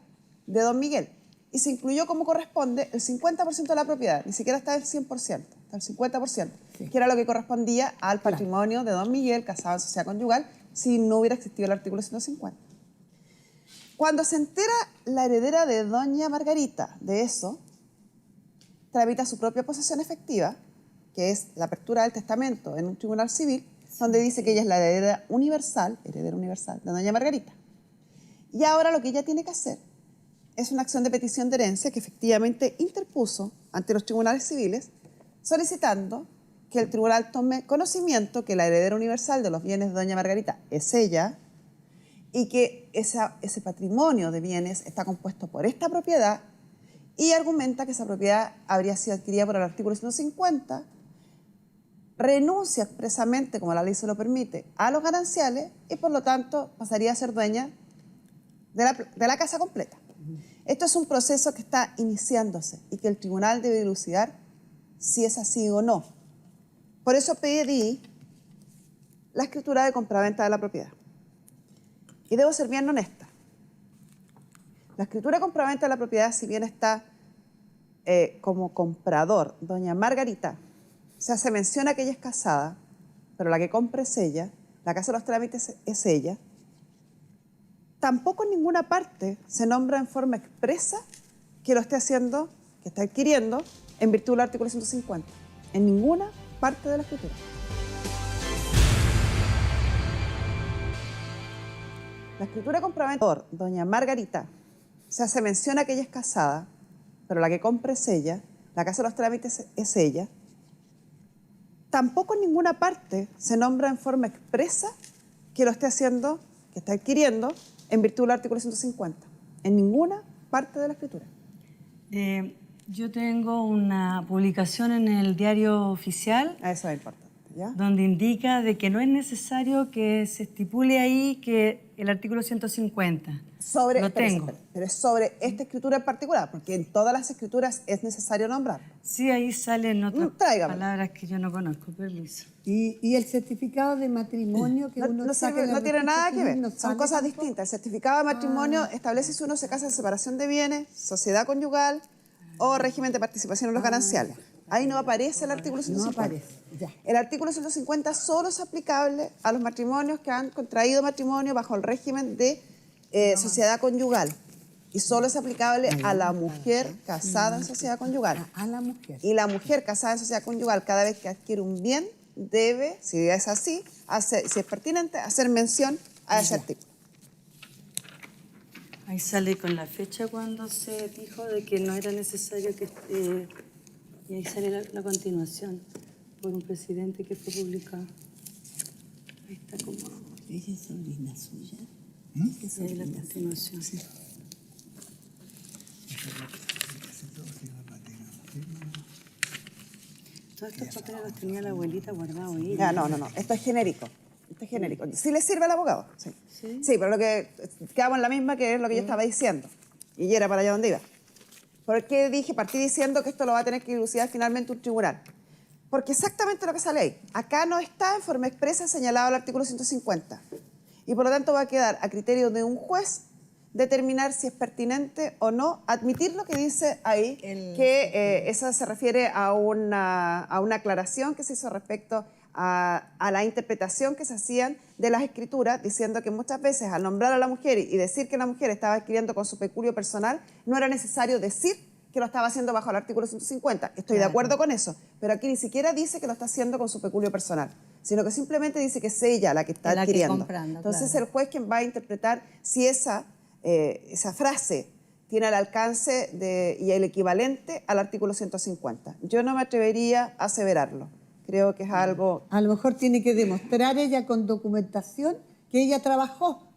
[SPEAKER 4] de don Miguel y se incluyó como corresponde el 50% de la propiedad, ni siquiera está el 100%, está el 50%, que era lo que correspondía al patrimonio de don Miguel casado en sociedad conyugal si no hubiera existido el artículo 150. Cuando se entera la heredera de doña Margarita de eso, tramita su propia posesión efectiva, que es la apertura del testamento en un tribunal civil, donde dice que ella es la heredera universal de doña Margarita. Y ahora lo que ella tiene que hacer es una acción de petición de herencia que efectivamente interpuso ante los tribunales civiles, solicitando que el tribunal tome conocimiento que la heredera universal de los bienes de doña Margarita es ella y que ese patrimonio de bienes está compuesto por esta propiedad y argumenta que esa propiedad habría sido adquirida por el artículo 150, renuncia expresamente, como la ley se lo permite, a los gananciales y por lo tanto pasaría a ser dueña de la casa completa. Esto es un proceso que está iniciándose y que el tribunal debe dilucidar si es así o no. Por eso pedí la escritura de compraventa de la propiedad. Y debo ser bien honesta. La escritura de compraventa de la propiedad, si bien está como comprador doña Margarita, o sea, se menciona que ella es casada, pero la que compra es ella, la que hace los trámites es ella, tampoco en ninguna parte se nombra en forma expresa que lo esté haciendo, que está adquiriendo en virtud del artículo 150. En ninguna parte de la escritura. La escritura comprometedor, doña Margarita, se hace mención a que ella es casada, pero la que compra es ella, la que hace los trámites es ella. Tampoco en ninguna parte se nombra en forma expresa que lo esté haciendo, que está adquiriendo en virtud del artículo 150. En ninguna parte de la escritura.
[SPEAKER 8] Yo tengo una publicación en el diario oficial.
[SPEAKER 4] Eso es importante, ¿ya?
[SPEAKER 8] Donde indica de que no es necesario que se estipule ahí que el artículo 150.
[SPEAKER 4] Sobre,
[SPEAKER 8] lo tengo.
[SPEAKER 4] Pero es sobre esta escritura en particular, porque en todas las escrituras es necesario nombrarlo.
[SPEAKER 8] Sí, ahí salen otras
[SPEAKER 4] Tráigame.
[SPEAKER 8] palabras que yo no conozco, permiso.
[SPEAKER 3] Y el certificado de matrimonio que uno saca en
[SPEAKER 4] No
[SPEAKER 3] el
[SPEAKER 4] tiene nada
[SPEAKER 3] registro
[SPEAKER 4] que
[SPEAKER 3] civil,
[SPEAKER 4] ver,
[SPEAKER 3] ¿no
[SPEAKER 4] son
[SPEAKER 3] sale
[SPEAKER 4] cosas
[SPEAKER 3] tampoco?
[SPEAKER 4] distintas. El certificado de matrimonio establece si uno se casa en separación de bienes, sociedad conyugal o régimen de participación en los gananciales. Ahí no aparece el artículo 150.
[SPEAKER 3] No aparece, ya.
[SPEAKER 4] El artículo 150 solo es aplicable a los matrimonios que han contraído matrimonio bajo el régimen de sociedad conyugal. Y solo es aplicable a la mujer casada en sociedad conyugal.
[SPEAKER 3] A la mujer.
[SPEAKER 4] Y la mujer casada en sociedad conyugal, cada vez que adquiere un bien, debe, si es así, si es pertinente, hacer mención a ese artículo.
[SPEAKER 8] Ahí sale con la fecha cuando se dijo de que no era necesario que... y ahí sale la continuación por un presidente que fue publicado. Ahí está como...
[SPEAKER 3] ¿Ella es sobrina suya?
[SPEAKER 8] Y ahí la continuación. Sí. Todos estos papeles los tenía la abuelita guardados ahí.
[SPEAKER 4] Ya, no. Esto es genérico. Esto es genérico. ¿Sí le sirve al abogado? Sí. Sí, pero lo que quedamos en la misma que es lo que yo estaba diciendo. Y era para allá donde iba. ¿Por qué partí diciendo que esto lo va a tener que dilucidar finalmente un tribunal? Porque exactamente lo que sale ahí. Acá no está en forma expresa señalado el artículo 150. Y por lo tanto va a quedar a criterio de un juez determinar si es pertinente o no admitir lo que dice ahí, que eso se refiere a una aclaración que se hizo respecto a la interpretación que se hacían de las escrituras, diciendo que muchas veces al nombrar a la mujer y decir que la mujer estaba adquiriendo con su peculio personal, no era necesario decir que lo estaba haciendo bajo el artículo 150. Estoy de acuerdo con eso, pero aquí ni siquiera dice que lo está haciendo con su peculio personal, sino que simplemente dice que es ella la que está adquiriendo. Entonces el juez quien va a interpretar si esa frase tiene el alcance y el equivalente al artículo 150. Yo no me atrevería a aseverarlo. Creo que es algo...
[SPEAKER 3] A lo mejor tiene que demostrar ella con documentación que ella trabajó.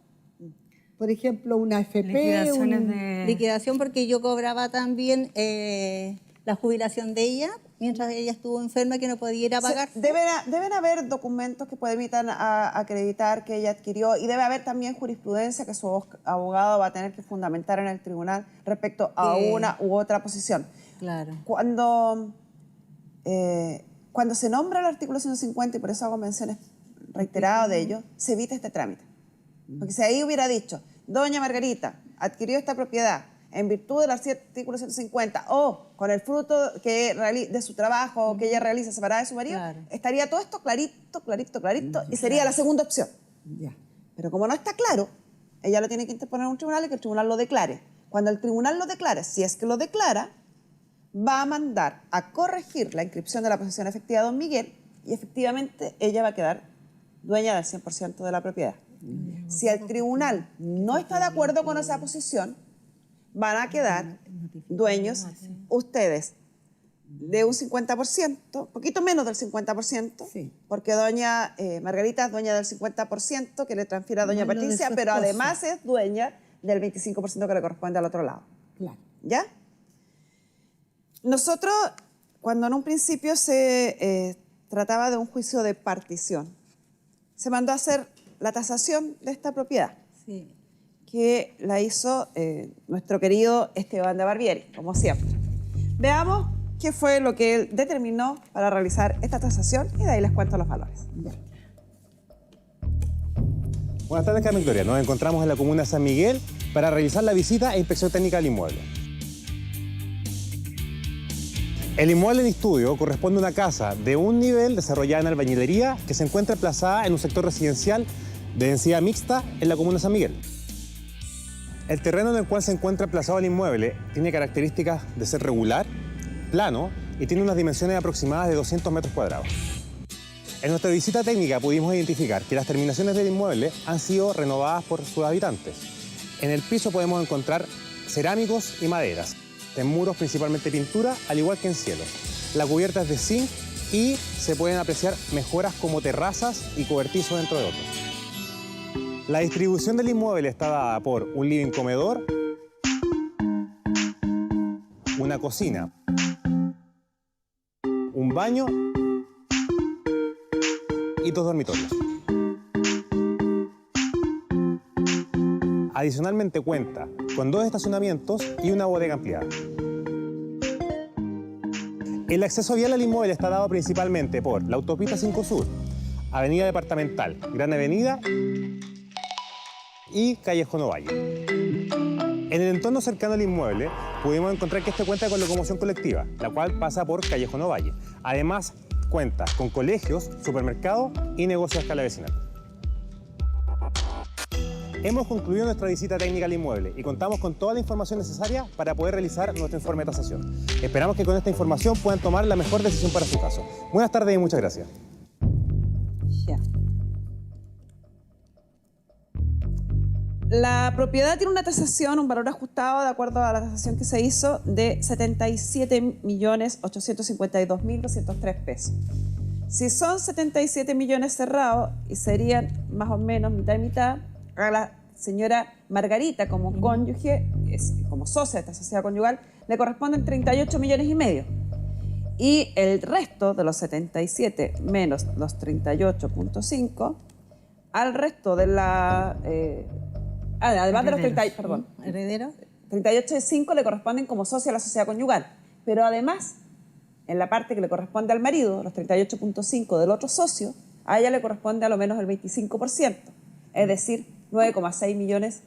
[SPEAKER 3] Por ejemplo, una AFP.
[SPEAKER 8] Liquidaciones de...
[SPEAKER 1] Liquidación porque yo cobraba también la jubilación de ella mientras ella estuvo enferma que no podía ir a pagar.
[SPEAKER 4] Deben haber documentos que permitan acreditar que ella adquirió y debe haber también jurisprudencia que su abogado va a tener que fundamentar en el tribunal respecto a una u otra posición.
[SPEAKER 1] Claro.
[SPEAKER 4] Cuando se nombra el artículo 150, y por eso hago menciones reiteradas de ello, se evita este trámite. Porque si ahí hubiera dicho, doña Margarita adquirió esta propiedad en virtud del artículo 150 o con el fruto de su trabajo que ella realiza separada de su marido, estaría todo esto clarito y sería la segunda opción. Pero como no está claro, ella lo tiene que interponer a un tribunal y que el tribunal lo declare. Cuando el tribunal lo declare, si es que lo declara, va a mandar a corregir la inscripción de la posesión efectiva de don Miguel y efectivamente ella va a quedar dueña del 100% de la propiedad. Si el tribunal no está de acuerdo con esa posición, van a quedar dueños ustedes de un 50%, poquito menos del 50%, porque doña Margarita es dueña del 50% que le transfiere a doña Patricia, pero además es dueña del 25% que le corresponde al otro lado. ¿Ya? Nosotros, cuando en un principio se trataba de un juicio de partición, se mandó a hacer la tasación de esta propiedad, que la hizo nuestro querido Esteban de Barbieri, como siempre. Veamos qué fue lo que él determinó para realizar esta tasación y de ahí les cuento los valores.
[SPEAKER 9] Buenas tardes, Carmen Gloria. Nos encontramos en la comuna de San Miguel para realizar la visita e inspección técnica del inmueble. El inmueble en estudio corresponde a una casa de un nivel desarrollada en albañilería que se encuentra emplazada en un sector residencial de densidad mixta en la comuna de San Miguel. El terreno en el cual se encuentra emplazado el inmueble tiene características de ser regular, plano y tiene unas dimensiones aproximadas de 200 metros cuadrados. En nuestra visita técnica pudimos identificar que las terminaciones del inmueble han sido renovadas por sus habitantes. En el piso podemos encontrar cerámicos y maderas. En muros principalmente pintura, al igual que en cielo. La cubierta es de zinc y se pueden apreciar mejoras como terrazas y cobertizos dentro de otros. La distribución del inmueble está dada por un living comedor, una cocina, un baño y 2 dormitorios. Adicionalmente cuenta con 2 estacionamientos y una bodega ampliada. El acceso vial al inmueble está dado principalmente por la autopista 5 Sur, Avenida Departamental, Gran Avenida y Callejón Ovalle. En el entorno cercano al inmueble pudimos encontrar que este cuenta con locomoción colectiva, la cual pasa por Callejón Ovalle. Además, cuenta con colegios, supermercados y negocios a escala vecinal. Hemos concluido nuestra visita técnica al inmueble y contamos con toda la información necesaria para poder realizar nuestro informe de tasación. Esperamos que con esta información puedan tomar la mejor decisión para su caso. Buenas tardes y muchas gracias.
[SPEAKER 1] Ya.
[SPEAKER 4] La propiedad tiene una tasación, un valor ajustado de acuerdo a la tasación que se hizo de 77.852.203 pesos. Si son 77 millones cerrados y serían más o menos mitad y mitad, a la señora Margarita como cónyuge, como socia de esta sociedad conyugal, le corresponden 38 millones y medio. Y el resto de los 77 menos los 38.5, al resto de la... además de los 38.5 le corresponden como socia a la sociedad conyugal. Pero además, en la parte que le corresponde al marido, los 38.5 del otro socio, a ella le corresponde a lo menos el 25%. Es decir, 9,6 millones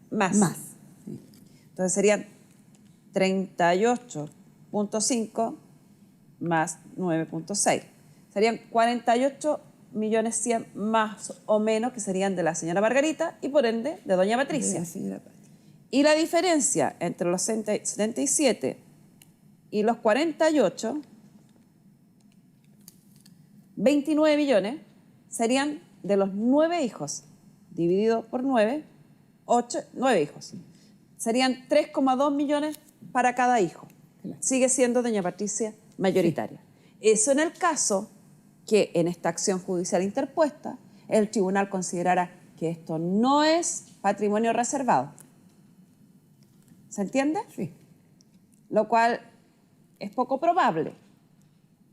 [SPEAKER 4] más. Entonces serían 38.5 más 9.6. Serían 48.100.000 más o menos que serían de la señora Margarita y por ende de doña Patricia. Y la diferencia entre los 77 y los 48, 29 millones, serían de los 9 hijos. Dividido por 9 hijos. Serían 3,2 millones para cada hijo. Sigue siendo doña Patricia mayoritaria. Eso en el caso que en esta acción judicial interpuesta el tribunal considerara que esto no es patrimonio reservado. ¿Se entiende?
[SPEAKER 3] Sí.
[SPEAKER 4] Lo cual es poco probable.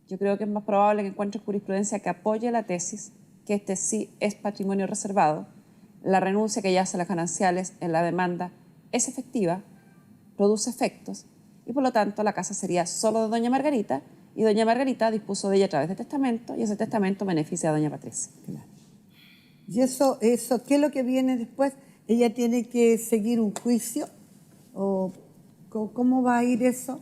[SPEAKER 4] Yo creo que es más probable que encuentre jurisprudencia que apoye la tesis que este sí es patrimonio reservado. La renuncia que yace a las gananciales en la demanda es efectiva, produce efectos y por lo tanto la casa sería solo de doña Margarita y doña Margarita dispuso de ella a través de testamento y ese testamento beneficia a doña Patricia.
[SPEAKER 3] Claro. ¿Y eso, qué es lo que viene después? ¿Ella tiene que seguir un juicio? ¿O cómo va a ir eso?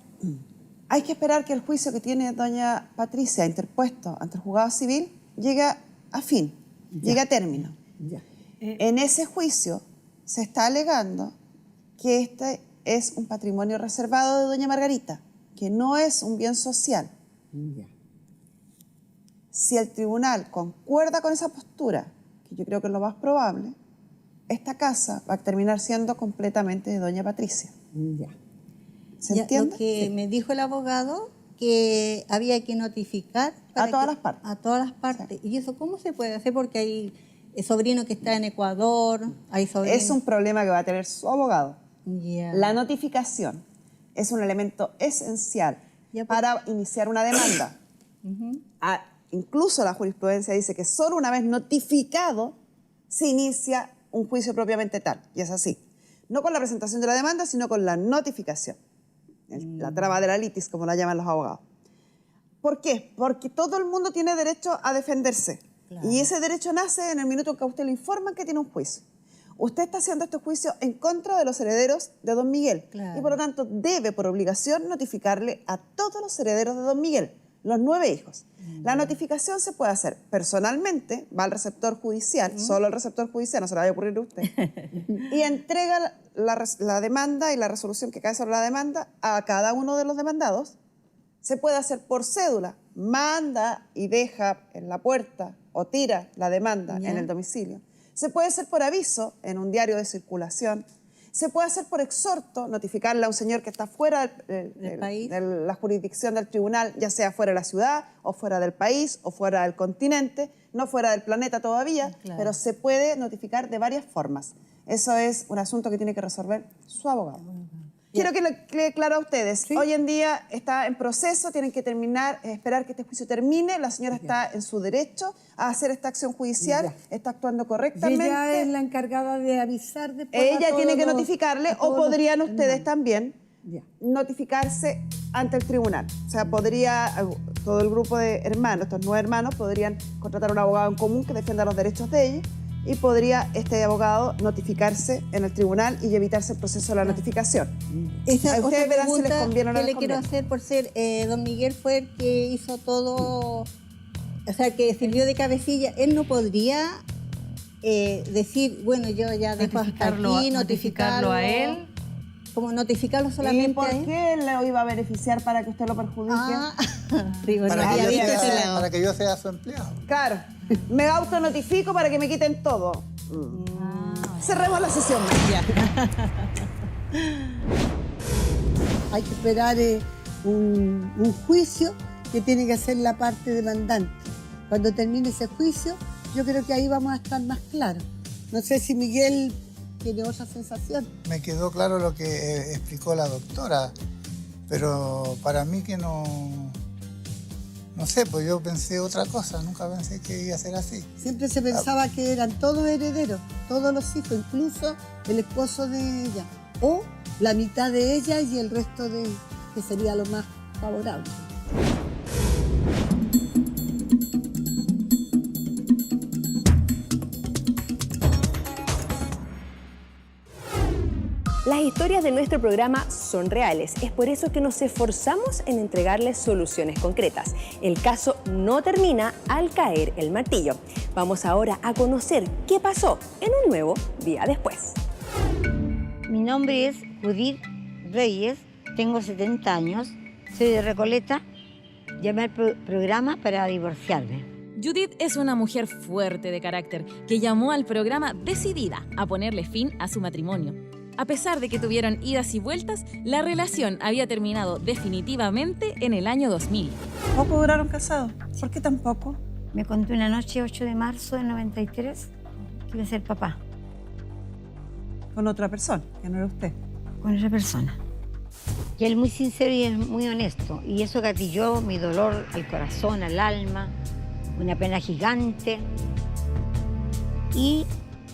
[SPEAKER 4] Hay que esperar que el juicio que tiene doña Patricia interpuesto ante el juzgado civil llegue a fin, llegue a término.
[SPEAKER 3] Ya.
[SPEAKER 4] En ese juicio se está alegando que este es un patrimonio reservado de doña Margarita, que no es un bien social.
[SPEAKER 3] Ya.
[SPEAKER 4] Si el tribunal concuerda con esa postura, que yo creo que es lo más probable, esta casa va a terminar siendo completamente de doña Patricia.
[SPEAKER 3] Ya.
[SPEAKER 4] ¿Se
[SPEAKER 1] Ya,
[SPEAKER 4] entiende?
[SPEAKER 1] lo que me dijo el abogado, que había que notificar
[SPEAKER 4] A todas las partes.
[SPEAKER 1] A todas las partes. ¿Y eso cómo se puede hacer? Porque hay sobrino que está en Ecuador, hay sobrino...
[SPEAKER 4] Es un problema que va a tener su abogado.
[SPEAKER 1] Ya.
[SPEAKER 4] La notificación es un elemento esencial para iniciar una demanda. Incluso la jurisprudencia dice que solo una vez notificado se inicia un juicio propiamente tal. Y es así. No con la presentación de la demanda, sino con la notificación. La traba de la litis, como la llaman los abogados. ¿Por qué? Porque todo el mundo tiene derecho a defenderse. Claro. Y ese derecho nace en el minuto en que a usted le informan que tiene un juicio. Usted está haciendo este juicio en contra de los herederos de don Miguel.
[SPEAKER 1] Claro.
[SPEAKER 4] Y por lo tanto debe por obligación notificarle a todos los herederos de don Miguel, los 9 hijos. La notificación se puede hacer personalmente, va al receptor judicial, solo el receptor judicial, no se le vaya a ocurrir a usted, y entrega la demanda y la resolución que cae sobre la demanda a cada uno de los demandados. Se puede hacer por cédula, manda y deja en la puerta o tira la demanda en el domicilio. Se puede hacer por aviso en un diario de circulación. Se puede hacer por exhorto, notificarle a un señor que está fuera de la jurisdicción del tribunal, ya sea fuera de la ciudad, o fuera del país, o fuera del continente, no fuera del planeta todavía, pero se puede notificar de varias formas. Eso es un asunto que tiene que resolver su abogado. Quiero que le quede claro a ustedes, hoy en día está en proceso, tienen que terminar, esperar que este juicio termine, la señora está en su derecho a hacer esta acción judicial, está actuando correctamente.
[SPEAKER 3] Y ella es la encargada de avisar después.
[SPEAKER 4] Ella tiene que notificarle, o podrían ustedes también notificarse ante el tribunal. O sea, podría, todo el grupo de hermanos, estos 9 hermanos, podrían contratar a un abogado en común que defienda los derechos de ellos, y podría este abogado notificarse en el tribunal y evitarse el proceso de la notificación.
[SPEAKER 1] Esa
[SPEAKER 4] Ustedes verán si les
[SPEAKER 1] pregunta
[SPEAKER 4] conviene o no
[SPEAKER 1] que
[SPEAKER 4] les
[SPEAKER 1] le quiero
[SPEAKER 4] conviene.
[SPEAKER 1] hacer por ser, don Miguel fue el que hizo todo, o sea, que sirvió de cabecilla. Él no podría decir, bueno, yo ya dejo hasta aquí, notificarlo
[SPEAKER 8] a él.
[SPEAKER 1] Como notificarlo
[SPEAKER 4] ¿Y
[SPEAKER 1] solamente
[SPEAKER 4] por
[SPEAKER 1] a él.
[SPEAKER 4] qué él lo iba a beneficiar para que usted lo perjudique?
[SPEAKER 1] Sí, bueno,
[SPEAKER 2] Para,
[SPEAKER 1] había
[SPEAKER 2] que yo
[SPEAKER 1] visto ese
[SPEAKER 2] sea,
[SPEAKER 1] lado.
[SPEAKER 2] para que yo sea su empleado.
[SPEAKER 4] Claro, me autonotifico para que me quiten todo. Cerremos la sesión.
[SPEAKER 3] Hay que esperar un juicio que tiene que hacer la parte demandante. Cuando termine ese juicio, yo creo que ahí vamos a estar más claros. No sé si Miguel tiene otra sensación.
[SPEAKER 2] Me quedó claro lo que explicó la doctora, pero para mí que no sé, pues yo pensé otra cosa, nunca pensé que iba a ser así.
[SPEAKER 3] Siempre se pensaba que eran todos herederos, todos los hijos, incluso el esposo de ella, o la mitad de ella y el resto de él, que sería lo más favorable.
[SPEAKER 6] Las historias de nuestro programa son reales. Es por eso que nos esforzamos en entregarles soluciones concretas. El caso no termina al caer el martillo. Vamos ahora a conocer qué pasó en un nuevo Día Después.
[SPEAKER 10] Mi nombre es Judith Reyes, tengo 70 años, soy de Recoleta. Llamé al programa para divorciarme.
[SPEAKER 11] Judith es una mujer fuerte de carácter que llamó al programa decidida a ponerle fin a su matrimonio. A pesar de que tuvieron idas y vueltas, la relación había terminado definitivamente en el año 2000.
[SPEAKER 4] ¿Poco duraron casados? ¿Por qué tan poco?
[SPEAKER 10] Me contó una noche, 8 de marzo del 93, que iba a ser papá.
[SPEAKER 4] Con otra persona, que no era usted.
[SPEAKER 10] Con otra persona. Y él muy sincero y es muy honesto. Y eso gatilló mi dolor al corazón, al alma, una pena gigante. Y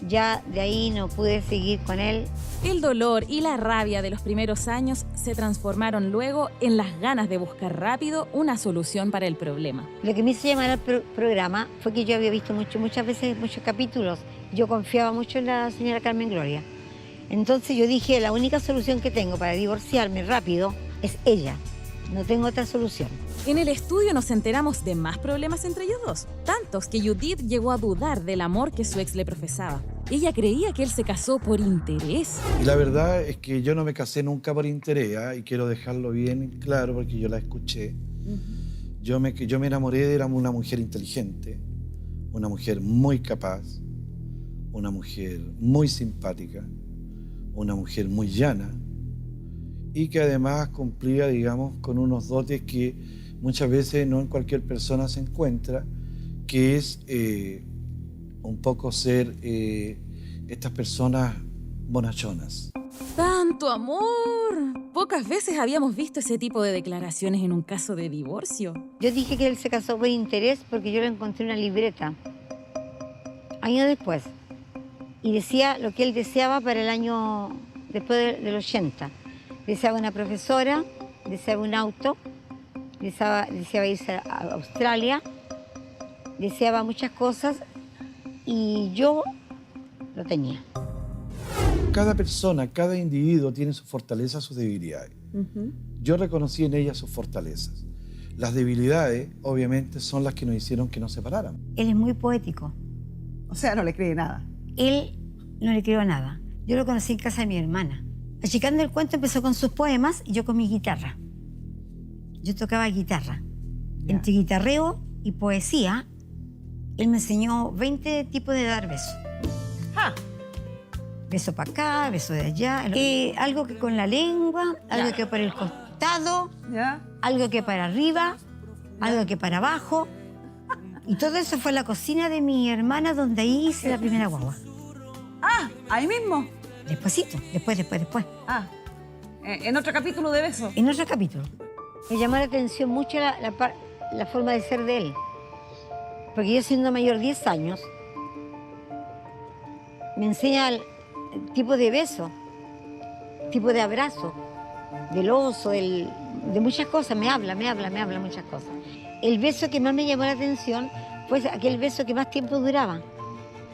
[SPEAKER 10] ya de ahí no pude seguir con él.
[SPEAKER 11] El dolor y la rabia de los primeros años se transformaron luego en las ganas de buscar rápido una solución para el problema.
[SPEAKER 10] Lo que me hizo llamar al programa fue que yo había visto muchas veces muchos capítulos. Yo confiaba mucho en la señora Carmen Gloria. Entonces yo dije, la única solución que tengo para divorciarme rápido es ella. No tengo otra solución.
[SPEAKER 11] En el estudio nos enteramos de más problemas entre ellos dos, tantos que Judith llegó a dudar del amor que su ex le profesaba. Ella creía que él se casó por interés.
[SPEAKER 12] Y la verdad es que yo no me casé nunca por interés, ¿eh? Y quiero dejarlo bien claro porque yo la escuché. Yo me enamoré de una mujer inteligente, una mujer muy capaz, una mujer muy simpática, una mujer muy llana y que además cumplía, digamos, con unos dotes que muchas veces no en cualquier persona se encuentra, que es un poco ser estas personas bonachonas.
[SPEAKER 11] ¡Tanto amor! Pocas veces habíamos visto ese tipo de declaraciones en un caso de divorcio.
[SPEAKER 10] Yo dije que él se casó por interés porque yo le encontré una libreta años después y decía lo que él deseaba para el año después del 80. Deseaba una profesora, deseaba un auto, deseaba irse a Australia, deseaba muchas cosas y yo lo tenía.
[SPEAKER 12] cada persona, cada individuo tiene sus fortalezas, sus debilidades. Yo reconocí en ella sus fortalezas. Las debilidades, obviamente, son las que nos hicieron que nos separáramos.
[SPEAKER 10] Él es muy poético.
[SPEAKER 4] O sea, no le cree nada.
[SPEAKER 10] Él no le creo nada. Yo lo conocí en casa de mi hermana. Achicando el cuento empezó con sus poemas y yo con mi guitarra. Yo tocaba guitarra. Entre guitarreo y poesía, él me enseñó 20 tipos de dar besos. Beso para acá, beso de allá. Algo que con la lengua, algo que por el costado, algo que para arriba, algo que para abajo. Y todo eso fue en la cocina de mi hermana, donde ahí hice la primera guagua.
[SPEAKER 4] Ah, ahí mismo.
[SPEAKER 10] Despuésito, después.
[SPEAKER 4] Ah, en otro capítulo de Beso.
[SPEAKER 10] En otro capítulo. Me llamó la atención mucho la forma de ser de él. Porque yo siendo mayor 10 años, me enseña el tipo de beso, tipo de abrazo, del oso, de muchas cosas. Me habla muchas cosas. El beso que más me llamó la atención fue aquel beso que más tiempo duraba,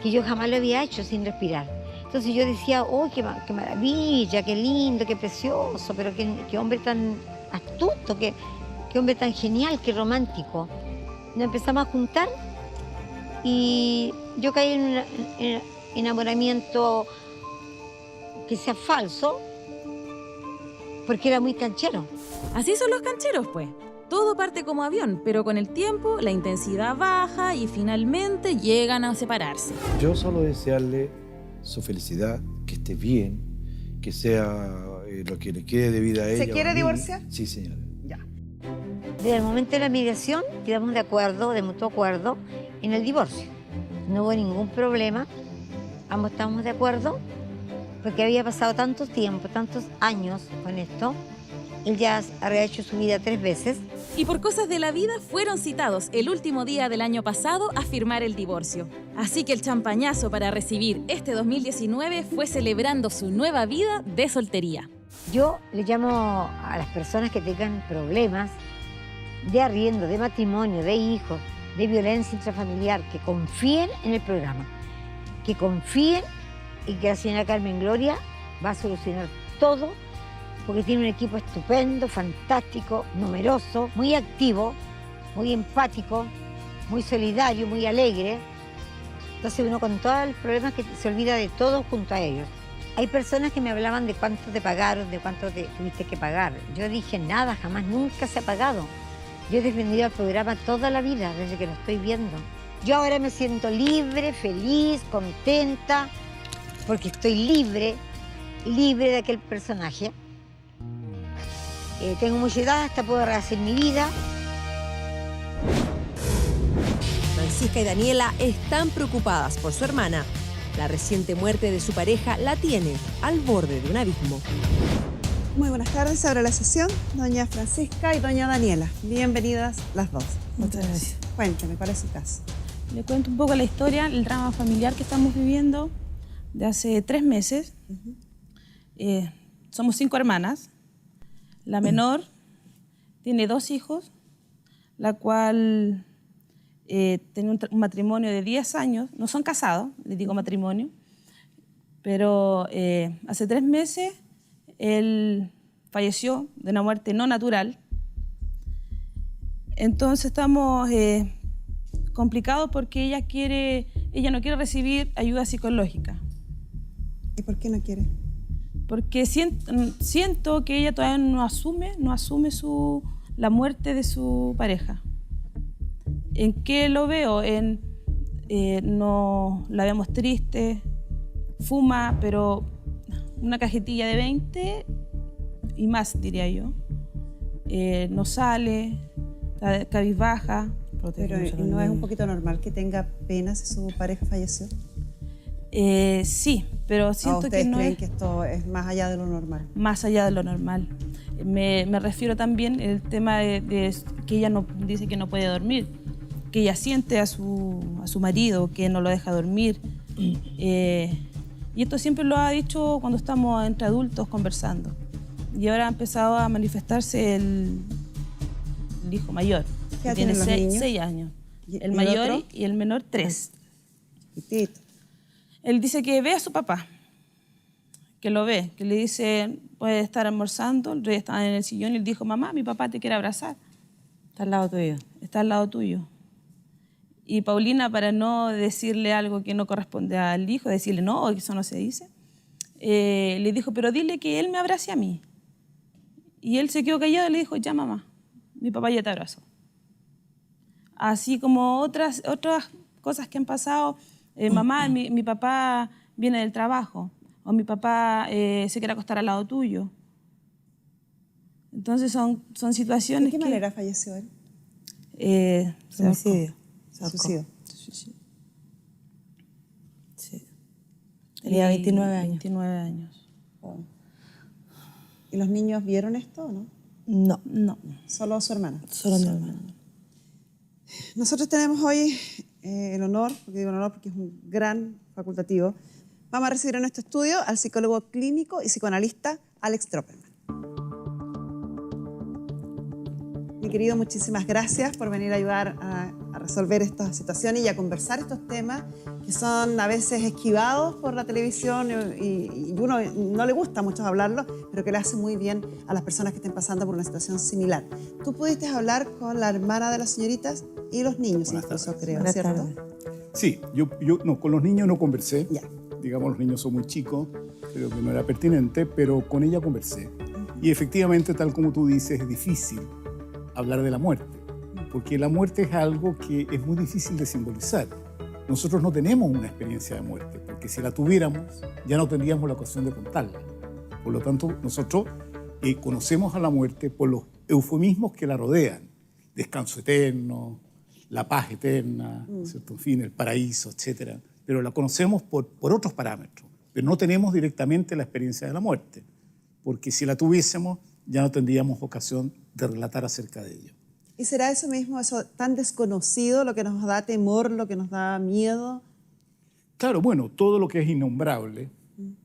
[SPEAKER 10] que yo jamás lo había hecho sin respirar. Entonces yo decía, oh, qué maravilla, qué lindo, qué precioso, pero qué hombre tan astuto, qué hombre tan genial, qué romántico. Nos empezamos a juntar y yo caí en un enamoramiento que sea falso, porque era muy canchero.
[SPEAKER 11] Así son los cancheros, pues. Todo parte como avión, pero con el tiempo la intensidad baja y finalmente llegan a separarse.
[SPEAKER 12] Yo solo desearle su felicidad, que esté bien, que sea lo que le quede de vida a ella.
[SPEAKER 4] ¿Se quiere divorciar?
[SPEAKER 12] Sí, señora.
[SPEAKER 4] Ya.
[SPEAKER 10] Desde el momento de la mediación quedamos de acuerdo, de mutuo acuerdo, en el divorcio. No hubo ningún problema, ambos estábamos de acuerdo, porque había pasado tanto tiempo, tantos años con esto. Él ya había hecho su vida 3 veces.
[SPEAKER 11] Y por cosas de la vida fueron citados el último día del año pasado a firmar el divorcio. Así que el champañazo para recibir este 2019 fue celebrando su nueva vida de soltería.
[SPEAKER 10] Yo le llamo a las personas que tengan problemas de arriendo, de matrimonio, de hijos, de violencia intrafamiliar, que confíen en el programa, que confíen y que la señora Carmen Gloria va a solucionar todo, porque tiene un equipo estupendo, fantástico, numeroso, muy activo, muy empático, muy solidario, muy alegre. Entonces uno con todos los problemas que se olvida de todo junto a ellos. Hay personas que me hablaban de cuánto te pagaron, de cuánto te tuviste que pagar. Yo dije nada, jamás, nunca se ha pagado. Yo he defendido el programa toda la vida, desde que lo estoy viendo. Yo ahora me siento libre, feliz, contenta, porque estoy libre de aquel personaje. Tengo mucha edad, hasta puedo rehacer mi vida.
[SPEAKER 13] Francisca y Daniela están preocupadas por su hermana. La reciente muerte de su pareja la tiene al borde de un abismo.
[SPEAKER 4] Muy buenas tardes, ahora la sesión, doña Francisca y doña Daniela. Bienvenidas las dos.
[SPEAKER 5] Muchas gracias.
[SPEAKER 4] Cuénteme, ¿cuál es su caso?
[SPEAKER 5] Le cuento un poco la historia, el drama familiar que estamos viviendo de hace 3 meses. Somos 5 hermanas. La menor tiene 2 hijos, la cual tiene un matrimonio de 10 años. No son casados, les digo matrimonio, pero hace 3 meses él falleció de una muerte no natural. Entonces estamos complicados porque ella no quiere recibir ayuda psicológica.
[SPEAKER 4] ¿Y por qué no quiere?
[SPEAKER 5] Porque siento que ella todavía no asume la muerte de su pareja. ¿En qué lo veo? No la vemos triste, fuma, pero una cajetilla de 20 y más, diría yo. No sale, está cabizbaja.
[SPEAKER 4] Pero ¿no es un poquito normal que tenga pena si su pareja falleció?
[SPEAKER 5] Sí, pero siento que no
[SPEAKER 4] creen
[SPEAKER 5] es...
[SPEAKER 4] que esto es más allá de lo normal?
[SPEAKER 5] Más allá de lo normal. Me refiero también al tema de que ella no, dice que no puede dormir, que ella siente a su marido, que no lo deja dormir. Y esto siempre lo ha dicho cuando estamos entre adultos conversando. Y ahora ha empezado a manifestarse el hijo mayor, que tiene 6 años. El mayor otro? Y el menor 3.
[SPEAKER 4] Chiquitito.
[SPEAKER 5] Él dice que ve a su papá, que lo ve, que le dice, puede estar almorzando, el rey estaba en el sillón y él dijo, mamá, mi papá te quiere abrazar.
[SPEAKER 8] Está al lado tuyo.
[SPEAKER 5] Está al lado tuyo. Y Paulina, para no decirle algo que no corresponde al hijo, decirle, no, eso no se dice, le dijo, pero dile que él me abrace a mí. Y él se quedó callado y le dijo, ya mamá, mi papá ya te abrazó. Así como otras cosas que han pasado, mamá, mi papá viene del trabajo, o mi papá se quiere acostar al lado tuyo. Entonces son situaciones
[SPEAKER 4] ¿De qué manera falleció él?
[SPEAKER 8] Suicidio.
[SPEAKER 4] Suicidio.
[SPEAKER 8] Sí. Tenía 29 años.
[SPEAKER 5] 29 años.
[SPEAKER 4] Oh. ¿Y los niños vieron esto o no?
[SPEAKER 8] No.
[SPEAKER 5] No.
[SPEAKER 4] ¿Solo su hermana?
[SPEAKER 8] Solo mi hermana.
[SPEAKER 4] Nosotros tenemos hoy el honor, porque digo el honor porque es un gran facultativo, vamos a recibir en nuestro estudio al psicólogo clínico y psicoanalista Alex Tropperman. Mi querido, muchísimas gracias por venir a ayudar a resolver estas situaciones y a conversar estos temas que son a veces esquivados por la televisión y uno no le gusta mucho hablarlo, pero que le hace muy bien a las personas que estén pasando por una situación similar. Tú pudiste hablar con la hermana de las señoritas y los niños, incluso, creo, ¿cierto?
[SPEAKER 14] Sí, yo no, con los niños no conversé. Ya. Digamos, los niños son muy chicos, creo que no era pertinente, pero con ella conversé. Y efectivamente, tal como tú dices, es difícil hablar de la muerte, porque la muerte es algo que es muy difícil de simbolizar. Nosotros no tenemos una experiencia de muerte, porque si la tuviéramos, ya no tendríamos la ocasión de contarla. Por lo tanto, nosotros conocemos a la muerte por los eufemismos que la rodean. Descanso eterno, la paz eterna, ¿cierto? En fin, el paraíso, etc. Pero la conocemos por otros parámetros, pero no tenemos directamente la experiencia de la muerte, porque si la tuviésemos, ya no tendríamos ocasión de relatar acerca de ello.
[SPEAKER 4] ¿Y será eso mismo, eso tan desconocido, lo que nos da temor, lo que nos da miedo?
[SPEAKER 14] Claro, bueno, todo lo que es innombrable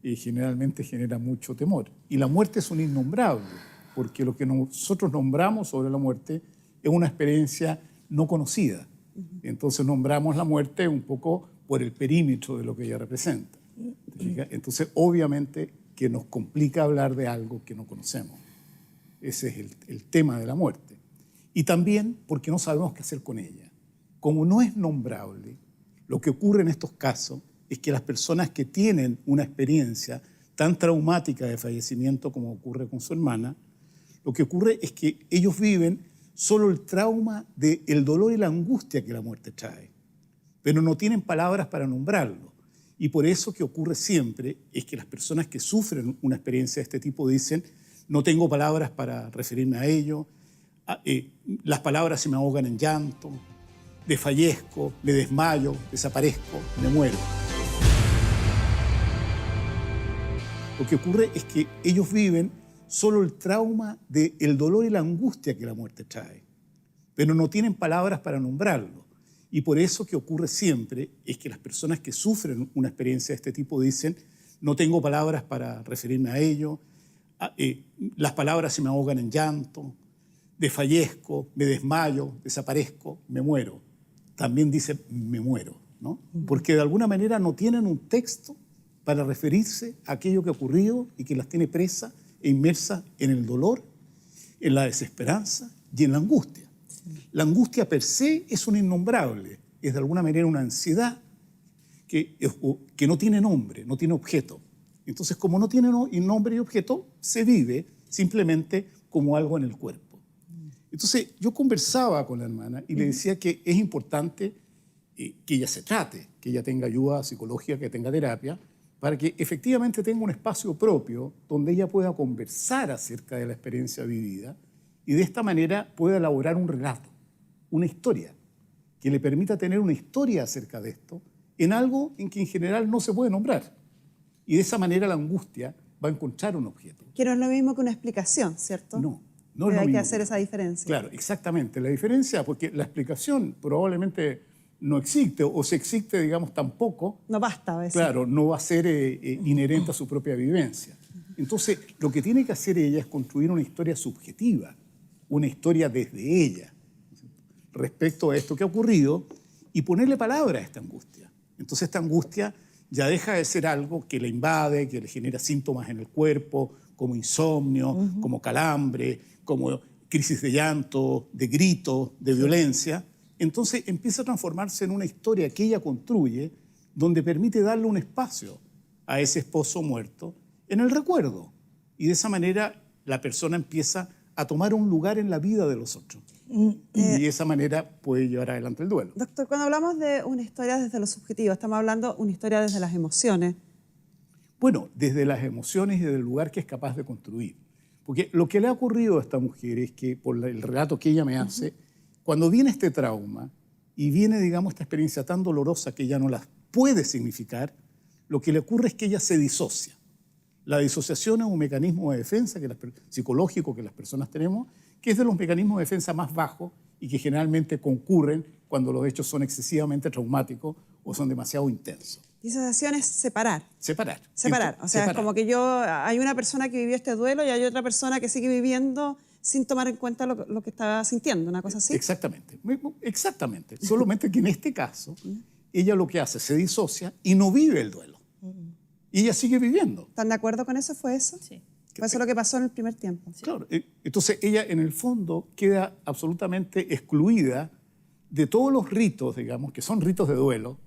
[SPEAKER 14] generalmente genera mucho temor. Y la muerte es un innombrable, porque lo que nosotros nombramos sobre la muerte es una experiencia no conocida. Entonces nombramos la muerte un poco por el perímetro de lo que ella representa. ¿Te fijas? Entonces, obviamente, que nos complica hablar de algo que no conocemos. Ese es el tema de la muerte. Y también porque no sabemos qué hacer con ella. Como no es nombrable, lo que ocurre en estos casos es que las personas que tienen una experiencia tan traumática de fallecimiento como ocurre con su hermana, lo que ocurre es que ellos viven solo el trauma del dolor y la angustia que la muerte trae, pero no tienen palabras para nombrarlo. Y por eso que ocurre siempre es que las personas que sufren una experiencia de este tipo dicen, no tengo palabras para referirme a ello, las palabras se me ahogan en llanto, desfallezco, me desmayo, desaparezco, me muero. Lo que ocurre es que ellos viven solo el trauma del dolor y la angustia que la muerte trae, pero no tienen palabras para nombrarlo. Y por eso que ocurre siempre es que las personas que sufren una experiencia de este tipo dicen, no tengo palabras para referirme a ello, las palabras se me ahogan en llanto, desfallezco, me desmayo, desaparezco, me muero. También dice, me muero, ¿no? Porque de alguna manera no tienen un texto para referirse a aquello que ha ocurrido y que las tiene presas e inmersas en el dolor, en la desesperanza y en la angustia. La angustia per se es un innombrable, es de alguna manera una ansiedad que no tiene nombre, no tiene objeto. Entonces, como no tiene nombre y objeto, se vive simplemente como algo en el cuerpo. Entonces, yo conversaba con la hermana y le decía que es importante que ella se trate, que ella tenga ayuda psicológica, que tenga terapia, para que efectivamente tenga un espacio propio donde ella pueda conversar acerca de la experiencia vivida y de esta manera pueda elaborar un relato, una historia, que le permita tener una historia acerca de esto en algo en que en general no se puede nombrar. Y de esa manera la angustia va a encontrar un objeto.
[SPEAKER 4] Que no es lo mismo que una explicación, ¿cierto?
[SPEAKER 14] No es lo mismo.
[SPEAKER 4] Hay que hacer esa diferencia.
[SPEAKER 14] Claro, exactamente. La diferencia, porque la explicación probablemente no existe, o si existe, digamos, tampoco.
[SPEAKER 4] No basta a veces.
[SPEAKER 14] Claro, no va a ser inherente a su propia vivencia. Entonces, lo que tiene que hacer ella es construir una historia subjetiva, una historia desde ella, respecto a esto que ha ocurrido, y ponerle palabra a esta angustia. Entonces, esta angustia ya deja de ser algo que le invade, que le genera síntomas en el cuerpo, como insomnio, como calambre, como crisis de llanto, de grito, de violencia. Entonces empieza a transformarse en una historia que ella construye, donde permite darle un espacio a ese esposo muerto en el recuerdo. Y de esa manera la persona empieza a tomar un lugar en la vida de los otros. Y de esa manera puede llevar adelante el duelo.
[SPEAKER 4] Doctor, cuando hablamos de una historia desde lo subjetivo, estamos hablando de una historia desde las emociones.
[SPEAKER 14] Bueno, desde las emociones y desde el lugar que es capaz de construir. Porque lo que le ha ocurrido a esta mujer es que, por el relato que ella me hace, cuando viene este trauma y viene, digamos, esta experiencia tan dolorosa que ella no la puede significar, lo que le ocurre es que ella se disocia. La disociación es un mecanismo de defensa psicológico que las personas tenemos, que es de los mecanismos de defensa más bajos y que generalmente concurren cuando los hechos son excesivamente traumáticos o son demasiado intensos.
[SPEAKER 4] Disociación es separar.
[SPEAKER 14] Separar.
[SPEAKER 4] O sea, es como que hay una persona que vivió este duelo y hay otra persona que sigue viviendo sin tomar en cuenta lo que estaba sintiendo, una cosa así.
[SPEAKER 14] Exactamente. Solamente que en este caso, ella lo que hace, se disocia y no vive el duelo. Y ella sigue viviendo.
[SPEAKER 4] ¿Están de acuerdo con eso? ¿Fue eso?
[SPEAKER 5] Sí.
[SPEAKER 4] Fue eso lo que pasó en el primer tiempo.
[SPEAKER 5] Sí.
[SPEAKER 14] Claro. Entonces ella en el fondo queda absolutamente excluida de todos los ritos, digamos, que son ritos de duelo,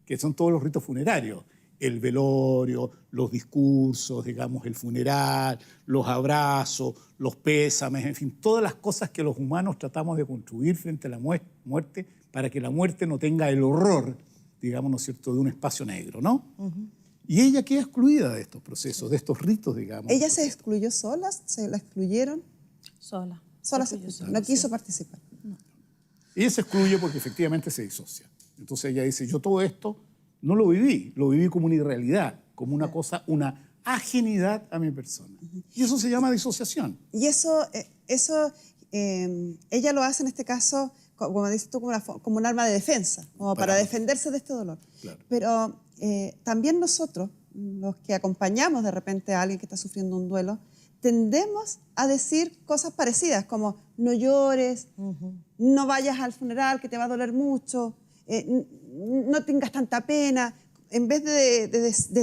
[SPEAKER 14] que son todos los ritos funerarios. El velorio, los discursos, digamos, el funeral, los abrazos, los pésames, en fin, todas las cosas que los humanos tratamos de construir frente a la muerte para que la muerte no tenga el horror, digamos, ¿no es cierto?, de un espacio negro, ¿no? Y ella queda excluida de estos procesos, de estos ritos, digamos.
[SPEAKER 4] ¿Ella se excluyó sola? ¿Se la excluyeron?
[SPEAKER 5] Sola.
[SPEAKER 4] Sola se excluyó. No quiso participar.
[SPEAKER 5] No.
[SPEAKER 14] Ella se excluye porque efectivamente se disocia. Entonces ella dice, yo todo esto no lo viví como una irrealidad, como una cosa, una ajenidad a mi persona. Y eso se llama disociación.
[SPEAKER 4] Y eso ella lo hace en este caso, como dices tú, como un arma de defensa, como para defenderse de este dolor.
[SPEAKER 14] Claro.
[SPEAKER 4] Pero también nosotros, los que acompañamos de repente a alguien que está sufriendo un duelo, tendemos a decir cosas parecidas, como no llores, no vayas al funeral que te va a doler mucho, no tengas tanta pena, en vez de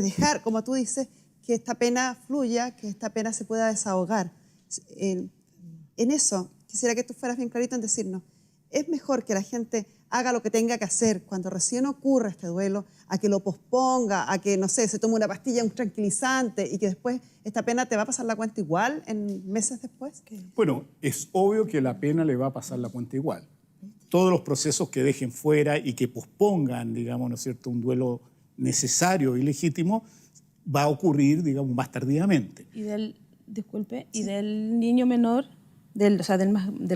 [SPEAKER 4] dejar, como tú dices, que esta pena fluya, que esta pena se pueda desahogar. En eso, quisiera que tú fueras bien clarito en decirnos, es mejor que la gente haga lo que tenga que hacer cuando recién ocurre este duelo, a que lo posponga, a que, no sé, se tome una pastilla, un tranquilizante y que después esta pena te va a pasar la cuenta igual en meses después.
[SPEAKER 14] Bueno, es obvio que la pena le va a pasar la cuenta igual. Todos los procesos que dejen fuera y que pospongan, digamos, ¿no es cierto?, un duelo necesario y legítimo, va a ocurrir, digamos, más tardíamente.
[SPEAKER 5] Y del niño menor, del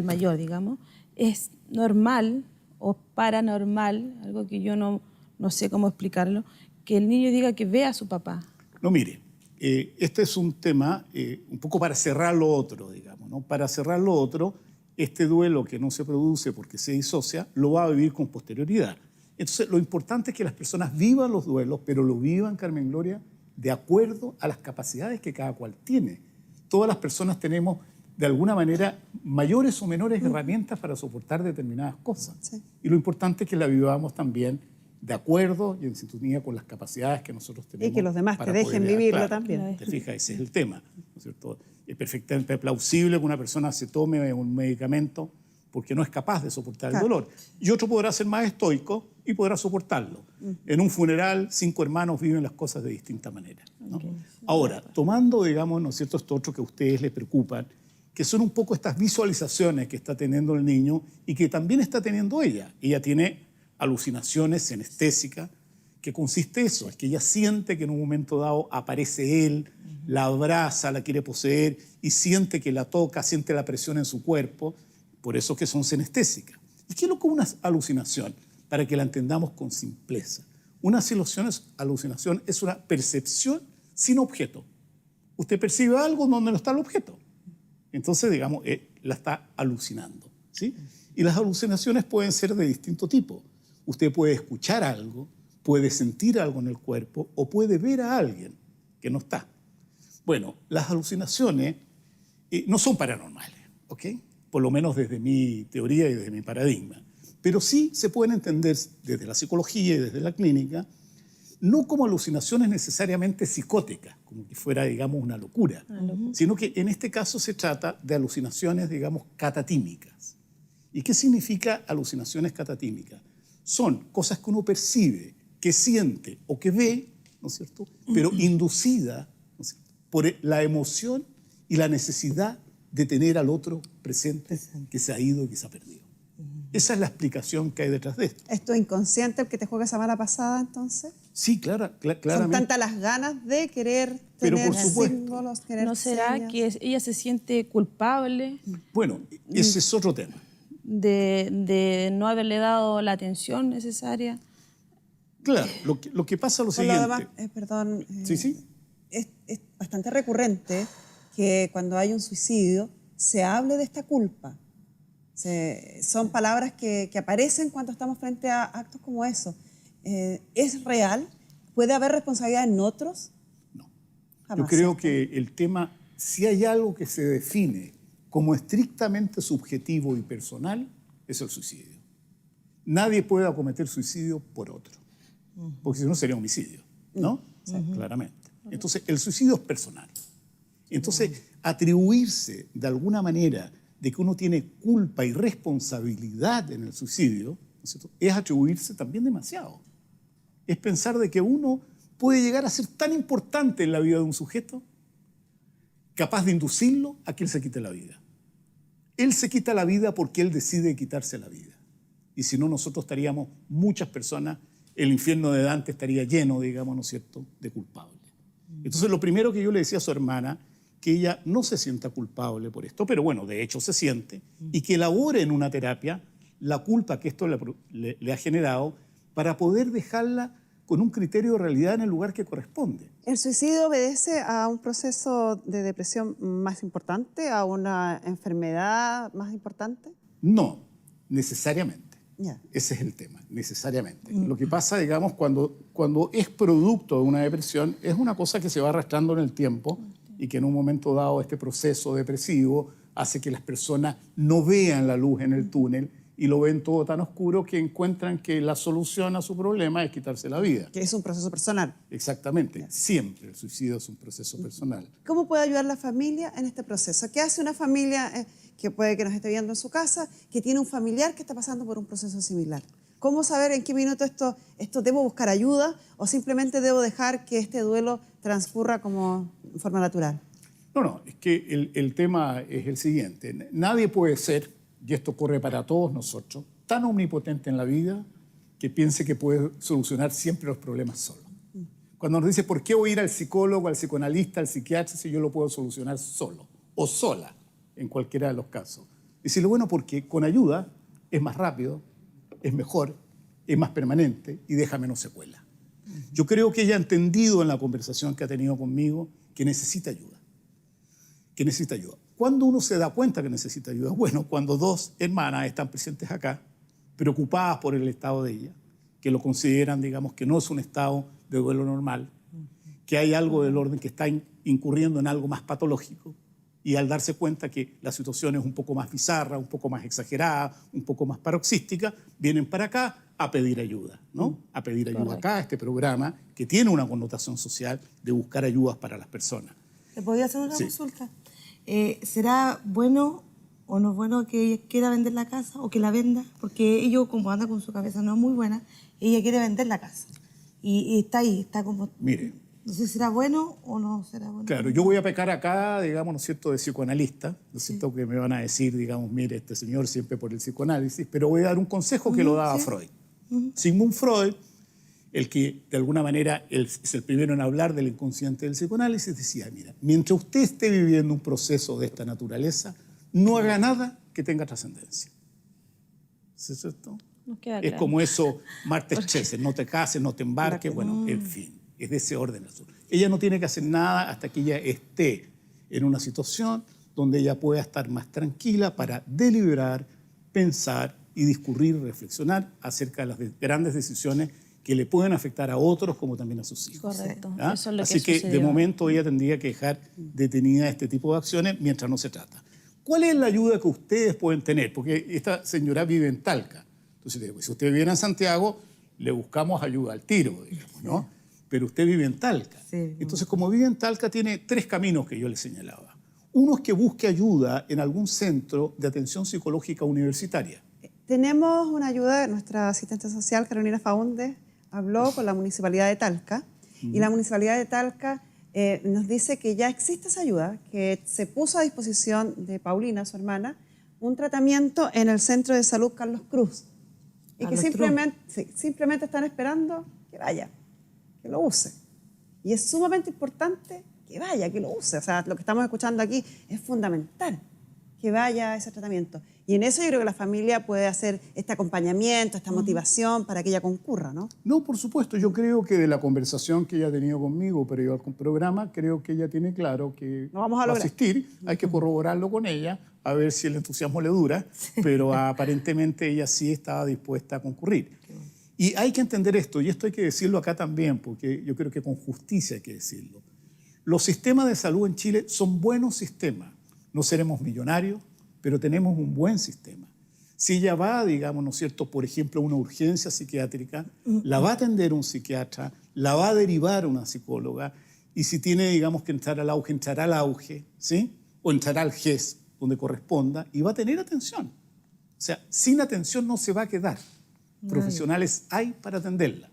[SPEAKER 5] mayor, digamos, es normal o paranormal, algo que yo no sé cómo explicarlo, que el niño diga que ve a su papá.
[SPEAKER 14] No, mire, este es un tema un poco para cerrar lo otro, digamos, ¿no? Para cerrar lo otro, este duelo que no se produce porque se disocia, lo va a vivir con posterioridad. Entonces, lo importante es que las personas vivan los duelos, pero lo vivan, Carmen Gloria, de acuerdo a las capacidades que cada cual tiene. Todas las personas tenemos, de alguna manera, mayores o menores herramientas para soportar determinadas cosas. Sí. Y lo importante es que la vivamos también de acuerdo y en sintonía con las capacidades que nosotros tenemos.
[SPEAKER 4] Y que los demás te dejen vivirlo también.
[SPEAKER 14] Te fijas, ese es el tema, ¿no es cierto? Es perfectamente plausible que una persona se tome un medicamento porque no es capaz de soportar el dolor. Y otro podrá ser más estoico y podrá soportarlo. En un funeral, 5 hermanos viven las cosas de distinta manera, ¿no? Ahora, tomando, digamos, ¿no es cierto?, esto otro que a ustedes les preocupan, que son un poco estas visualizaciones que está teniendo el niño y que también está teniendo ella. Ella tiene alucinaciones senestésicas, que consiste eso, es que ella siente que en un momento dado aparece él, la abraza, la quiere poseer y siente que la toca, siente la presión en su cuerpo, por eso que son senestésicas. ¿Y qué es lo que es una alucinación? Para que la entendamos con simpleza. Una alucinación es una percepción sin objeto. Usted percibe algo donde no está el objeto. Entonces, digamos, la está alucinando, ¿sí? Y las alucinaciones pueden ser de distinto tipo. Usted puede escuchar algo, puede sentir algo en el cuerpo o puede ver a alguien que no está. Bueno, las alucinaciones no son paranormales, ¿ok? Por lo menos desde mi teoría y desde mi paradigma. Pero sí se pueden entender desde la psicología y desde la clínica no como alucinaciones necesariamente psicóticas, como que fuera, digamos, una locura, sino que en este caso se trata de alucinaciones, digamos, catatímicas. ¿Y qué significa alucinaciones catatímicas? Son cosas que uno percibe, que siente o que ve, ¿no es cierto?, pero inducida, ¿no es cierto?, por la emoción y la necesidad de tener al otro presente que se ha ido y que se ha perdido. Esa es la explicación que hay detrás de esto.
[SPEAKER 4] ¿Es tu inconsciente el que te juega esa mala pasada, entonces?
[SPEAKER 14] Sí, claramente.
[SPEAKER 4] Son tantas las ganas de querer
[SPEAKER 14] Pero
[SPEAKER 4] tener
[SPEAKER 14] por supuesto.
[SPEAKER 4] símbolos, querer
[SPEAKER 5] ¿No será
[SPEAKER 4] señas?
[SPEAKER 5] que ella se siente culpable
[SPEAKER 14] Bueno, ese es otro tema.
[SPEAKER 5] de no haberle dado la atención necesaria?
[SPEAKER 14] Claro, lo que pasa es lo
[SPEAKER 4] Por lo
[SPEAKER 14] siguiente.
[SPEAKER 4] demás, perdón,
[SPEAKER 14] Sí.
[SPEAKER 4] es bastante recurrente que cuando hay un suicidio se hable de esta culpa. Son palabras que aparecen cuando estamos frente a actos como eso. ¿Es real? ¿Puede haber responsabilidad en otros?
[SPEAKER 14] No.
[SPEAKER 4] Jamás.
[SPEAKER 14] Yo creo que el tema, si hay algo que se define como estrictamente subjetivo y personal, es el suicidio. Nadie puede cometer suicidio por otro, porque si no sería homicidio, ¿no? Claramente. Entonces, el suicidio es personal. Entonces, atribuirse de alguna manera de que uno tiene culpa y responsabilidad en el suicidio, ¿no es cierto?, es atribuirse también demasiado. Es pensar de que uno puede llegar a ser tan importante en la vida de un sujeto, capaz de inducirlo a que él se quite la vida. Él se quita la vida porque él decide quitarse la vida. Y si no, nosotros estaríamos, muchas personas, el infierno de Dante estaría lleno, digamos, ¿no es cierto?, de culpables. Entonces, lo primero que yo le decía a su hermana, que ella no se sienta culpable por esto, pero bueno, de hecho se siente, y que elabore en una terapia la culpa que esto le ha generado para poder dejarla con un criterio de realidad en el lugar que corresponde.
[SPEAKER 4] ¿El suicidio obedece a un proceso de depresión más importante, a una enfermedad más importante?
[SPEAKER 14] No, necesariamente.
[SPEAKER 4] Ya.
[SPEAKER 14] Ese es el tema, necesariamente. Lo que pasa, digamos, cuando es producto de una depresión, es una cosa que se va arrastrando en el tiempo y que en un momento dado este proceso depresivo hace que las personas no vean la luz en el túnel y lo ven todo tan oscuro que encuentran que la solución a su problema es quitarse la vida.
[SPEAKER 4] Que es un proceso personal.
[SPEAKER 14] Exactamente. Siempre el suicidio es un proceso personal.
[SPEAKER 4] ¿Cómo puede ayudar la familia en este proceso? ¿Qué hace una familia que puede que nos esté viendo en su casa, que tiene un familiar que está pasando por un proceso similar? ¿Cómo saber en qué minuto esto debo buscar ayuda o simplemente debo dejar que este duelo transcurra como de forma natural?
[SPEAKER 14] No, es que el tema es el siguiente. Nadie puede ser, y esto ocurre para todos nosotros, tan omnipotente en la vida que piense que puede solucionar siempre los problemas solo. Cuando nos dice, ¿por qué voy a ir al psicólogo, al psicoanalista, al psiquiatra si yo lo puedo solucionar solo o sola en cualquiera de los casos? Decirle, bueno, porque con ayuda es más rápido, es mejor, es más permanente y deja menos secuela. Yo creo que ella ha entendido en la conversación que ha tenido conmigo que necesita ayuda. Que necesita ayuda. ¿Cuándo uno se da cuenta que necesita ayuda? Bueno, cuando dos hermanas están presentes acá, preocupadas por el estado de ella, que lo consideran, digamos, que no es un estado de duelo normal, que hay algo del orden que está incurriendo en algo más patológico, y al darse cuenta que la situación es un poco más bizarra, un poco más exagerada, un poco más paroxística, vienen para acá a pedir ayuda, ¿no? A pedir ayuda acá, a este programa, que tiene una connotación social de buscar ayudas para las personas.
[SPEAKER 8] ¿Te podía hacer una
[SPEAKER 14] Sí.
[SPEAKER 8] consulta? ¿Será bueno o no es bueno que ella quiera vender la casa o que la venda? Porque ella, como anda con su cabeza no es muy buena, ella quiere vender la casa. Y está ahí, está como...
[SPEAKER 14] Mire,
[SPEAKER 8] No sé si será bueno o no será bueno.
[SPEAKER 14] claro, yo voy a pecar acá, digamos, ¿no es cierto?, de psicoanalista, ¿no es cierto?, que me van a decir, digamos, mire, este señor siempre por el psicoanálisis, pero voy a dar un consejo que lo daba Freud. Sigmund Freud, el que de alguna manera es el primero en hablar del inconsciente del psicoanálisis, decía, mira, mientras usted esté viviendo un proceso de esta naturaleza, no haga nada que tenga trascendencia. ¿Sí es cierto?
[SPEAKER 5] Nos queda
[SPEAKER 14] Es
[SPEAKER 5] claro.
[SPEAKER 14] como eso, Martes Chesser, no te cases, no te embarques, bueno, en fin, es de ese orden. Ella no tiene que hacer nada hasta que ella esté en una situación donde ella pueda estar más tranquila para deliberar, pensar y discurrir, reflexionar acerca de las grandes decisiones que le pueden afectar a otros como también a sus hijos.
[SPEAKER 5] Correcto.
[SPEAKER 14] ¿Ah?
[SPEAKER 5] Eso es lo
[SPEAKER 14] Así que de
[SPEAKER 5] sucedió.
[SPEAKER 14] momento ella tendría que dejar detenida este tipo de acciones mientras no se trata. ¿Cuál es la ayuda que ustedes pueden tener? Porque esta señora vive en Talca. Entonces, si usted vive en Santiago, le buscamos ayuda al tiro, digamos, ¿no? pero usted vive en Talca.
[SPEAKER 8] Sí.
[SPEAKER 14] Entonces, como vive en Talca, tiene 3 caminos que yo le señalaba. Uno es que busque ayuda en algún centro de atención psicológica universitaria.
[SPEAKER 4] Tenemos una ayuda, nuestra asistente social, Carolina Faúndez, habló con la Municipalidad de Talca y la Municipalidad de Talca nos dice que ya existe esa ayuda, que se puso a disposición de Paulina, su hermana, un tratamiento en el Centro de Salud Carlos Cruz y que simplemente están esperando que vaya, que lo use. Y es sumamente importante que vaya, que lo use. O sea, lo que estamos escuchando aquí es fundamental, que vaya a ese tratamiento. Y en eso yo creo que la familia puede hacer este acompañamiento, esta motivación para que ella concurra, ¿no?
[SPEAKER 14] No, por supuesto. Yo creo que de la conversación que ella ha tenido conmigo previo al programa, creo que ella tiene claro que
[SPEAKER 4] Lo vamos a
[SPEAKER 14] va a
[SPEAKER 4] lograr.
[SPEAKER 14] asistir. Hay que corroborarlo con ella, a ver si el entusiasmo le dura, pero aparentemente ella sí estaba dispuesta a concurrir. Y hay que entender esto, y esto hay que decirlo acá también, porque yo creo que con justicia hay que decirlo. Los sistemas de salud en Chile son buenos sistemas. No seremos millonarios, pero tenemos un buen sistema. Si ella va, digamos, ¿no es cierto?, por ejemplo, a una urgencia psiquiátrica, la va a atender un psiquiatra, la va a derivar una psicóloga, y si tiene, digamos, que entrar al auge, entrará al auge, ¿sí? O entrará al GES, donde corresponda, y va a tener atención. O sea, sin atención no se va a quedar. Profesionales hay para atenderla.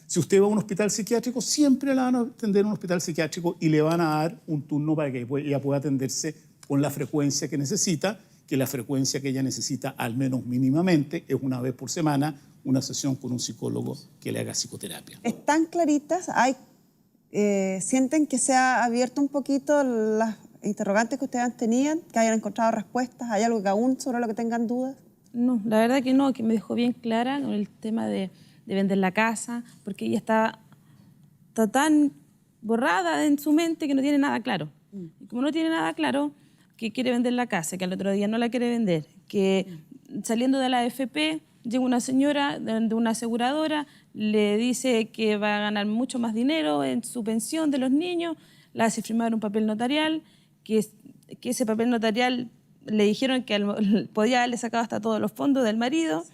[SPEAKER 14] Si usted va a un hospital psiquiátrico, siempre la van a atender en un hospital psiquiátrico y le van a dar un turno para que ella pueda atenderse con la frecuencia que necesita, que la frecuencia que ella necesita, al menos mínimamente, es una vez por semana, una sesión con un psicólogo que le haga psicoterapia.
[SPEAKER 4] Están claritas, sienten que se ha abierto un poquito las interrogantes que ustedes tenían, que hayan encontrado respuestas, ¿hay algo que aún sobre lo que tengan dudas?
[SPEAKER 5] No, la verdad que no, que me dejó bien clara con el tema de vender la casa, porque ella está tan borrada en su mente que no tiene nada claro. Y como no tiene nada claro, que quiere vender la casa, que al otro día no la quiere vender, que saliendo de la AFP llega una señora de una aseguradora, le dice que va a ganar mucho más dinero en su pensión de los niños, la hace firmar un papel notarial, que ese papel notarial le dijeron que podía haberle sacado hasta todos los fondos del marido.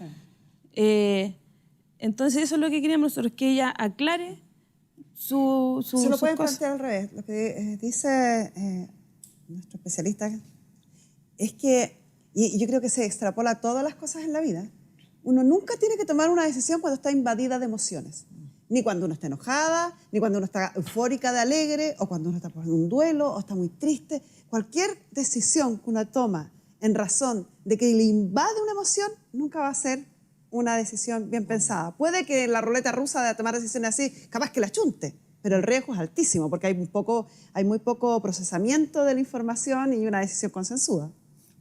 [SPEAKER 5] Sí. Entonces eso es lo que queríamos nosotros, que ella aclare
[SPEAKER 4] Se lo pueden
[SPEAKER 5] cosas.
[SPEAKER 4] plantear al revés. Lo que dice nuestro especialista es que, y yo creo que se extrapola a todas las cosas en la vida, uno nunca tiene que tomar una decisión cuando está invadida de emociones. Ni cuando uno está enojada, ni cuando uno está eufórica de alegre, o cuando uno está por un duelo, o está muy triste. Cualquier decisión que uno toma en razón de que le invade una emoción, nunca va a ser una decisión bien pensada. Puede que en la ruleta rusa de tomar decisiones así, capaz que la chunte, pero el riesgo es altísimo porque hay muy poco procesamiento de la información y una decisión consensuada.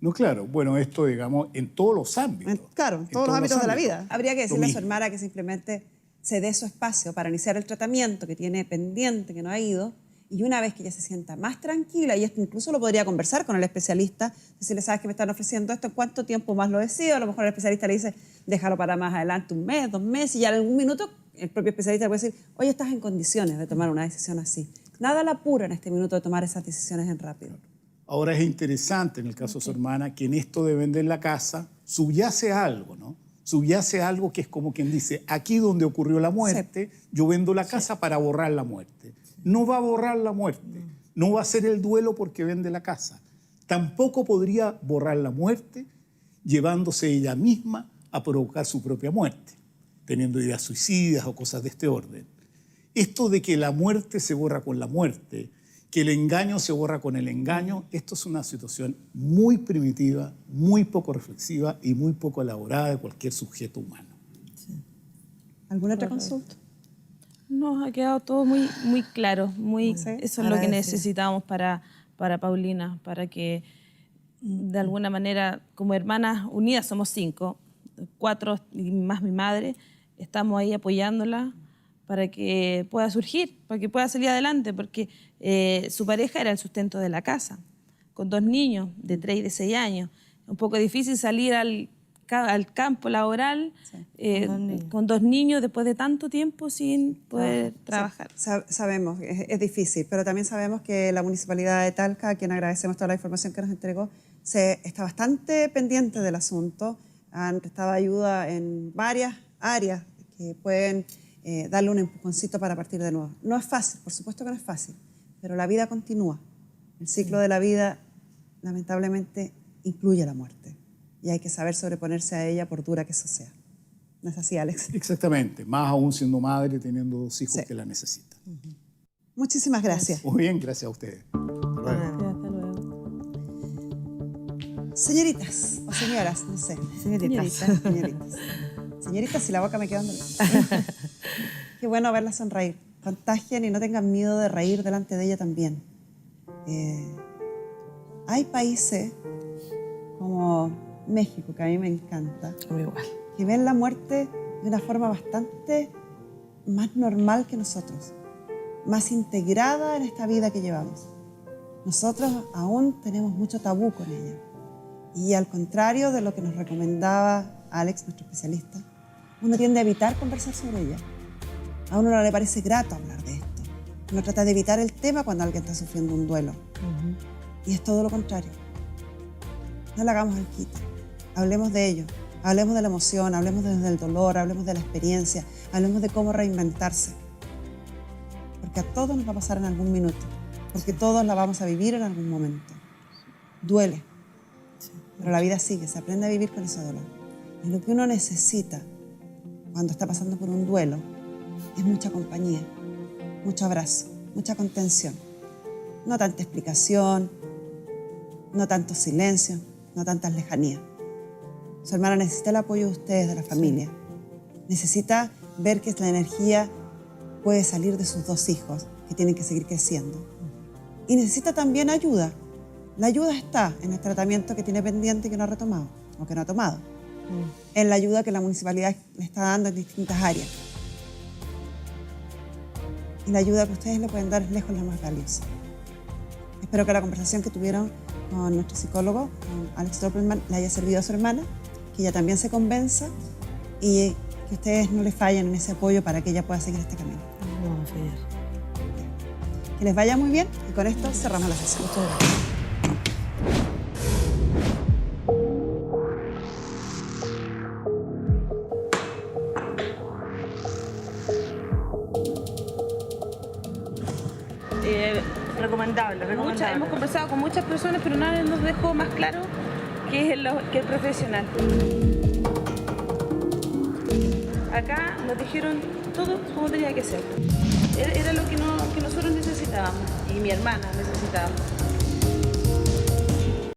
[SPEAKER 14] No, claro. Bueno, esto, digamos, en todos los ámbitos.
[SPEAKER 4] Claro, en todos los ámbitos de la vida. Habría que decirle a su hermana que simplemente se dé su espacio para iniciar el tratamiento que tiene pendiente, que no ha ido, y una vez que ella se sienta más tranquila, y esto incluso lo podría conversar con el especialista, decirle, ¿sabes que me están ofreciendo esto? ¿Cuánto tiempo más lo decido? A lo mejor el especialista le dice, déjalo para más adelante, 1 mes, 2 meses, y ya en algún minuto el propio especialista le puede decir, oye, estás en condiciones de tomar una decisión así. Nada la apura en este minuto de tomar esas decisiones en rápido.
[SPEAKER 14] Ahora es interesante en el caso de su hermana que en esto de vender la casa subyace algo, ¿no? Subyace algo que es como quien dice, aquí donde ocurrió la muerte, yo vendo la casa para borrar la muerte. No va a borrar la muerte, no va a hacer el duelo porque vende la casa. Tampoco podría borrar la muerte llevándose ella misma a provocar su propia muerte, teniendo ideas suicidas o cosas de este orden. Esto de que la muerte se borra con la muerte, que el engaño se borra con el engaño, esto es una situación muy primitiva, muy poco reflexiva y muy poco elaborada de cualquier sujeto humano.
[SPEAKER 4] Sí. ¿Alguna otra consulta?
[SPEAKER 5] Nos ha quedado todo muy, muy claro. Eso es lo que necesitamos para Paulina, para que de alguna manera, como hermanas unidas, somos 5, 4 y más mi madre, estamos ahí apoyándola para que pueda surgir, para que pueda salir adelante, porque su pareja era el sustento de la casa, con 2 niños de 3 y de 6 años. Es un poco difícil salir al campo laboral con 2 niños después de tanto tiempo sin poder trabajar.
[SPEAKER 4] Sabemos, es difícil, pero también sabemos que la Municipalidad de Talca, a quien agradecemos toda la información que nos entregó, está bastante pendiente del asunto, han prestado ayuda en varias áreas que pueden darle un empujoncito para partir de nuevo. No es fácil, por supuesto que no es fácil, pero la vida continúa. El ciclo de la vida, lamentablemente, incluye la muerte y hay que saber sobreponerse a ella por dura que eso sea. ¿No es así, Alex?
[SPEAKER 14] Exactamente, más aún siendo madre y teniendo 2 hijos que la necesitan.
[SPEAKER 4] Muchísimas gracias.
[SPEAKER 14] Muy bien, gracias a ustedes.
[SPEAKER 4] Señoritas o señoras, no sé.
[SPEAKER 6] Señoritas.
[SPEAKER 4] Señoritas, si la boca me queda dando. Qué bueno verlas sonreír. Contagien y no tengan miedo de reír delante de ella también. Hay países como México, que a mí me encanta, que ven la muerte de una forma bastante más normal que nosotros, más integrada en esta vida que llevamos. Nosotros aún tenemos mucho tabú con ella. Y al contrario de lo que nos recomendaba Alex, nuestro especialista, uno tiende a evitar conversar sobre ella. A uno no le parece grato hablar de esto. Uno trata de evitar el tema cuando alguien está sufriendo un duelo. Y es todo lo contrario. No le hagamos el quite. Hablemos de ello. Hablemos de la emoción, hablemos del dolor, hablemos de la experiencia, hablemos de cómo reinventarse. Porque a todos nos va a pasar en algún minuto. Porque todos la vamos a vivir en algún momento. Duele. Pero la vida sigue, se aprende a vivir con ese dolor. Y lo que uno necesita cuando está pasando por un duelo es mucha compañía, mucho abrazo, mucha contención. No tanta explicación, no tanto silencio, no tantas lejanías. Su hermana necesita el apoyo de ustedes, de la familia. Necesita ver que la energía puede salir de sus 2 hijos, que tienen que seguir creciendo. Y necesita también ayuda. La ayuda está en el tratamiento que tiene pendiente y que no ha retomado, o que no ha tomado. En la ayuda que la municipalidad le está dando en distintas áreas. Y la ayuda que ustedes le pueden dar es lejos la más valiosa. Espero que la conversación que tuvieron con nuestro psicólogo, con Alex Doppelman, le haya servido a su hermana, que ella también se convenza y que ustedes no le fallen en ese apoyo para que ella pueda seguir este camino.
[SPEAKER 8] No vamos a fallar.
[SPEAKER 4] Que les vaya muy bien y con esto cerramos la sesión.
[SPEAKER 8] Muchas gracias.
[SPEAKER 5] Recomendable. Hemos conversado con muchas personas, pero nadie nos dejó más claro que es el profesional. Acá nos dijeron todo como tenía que ser. Era lo que nosotros necesitábamos y mi hermana necesitaba.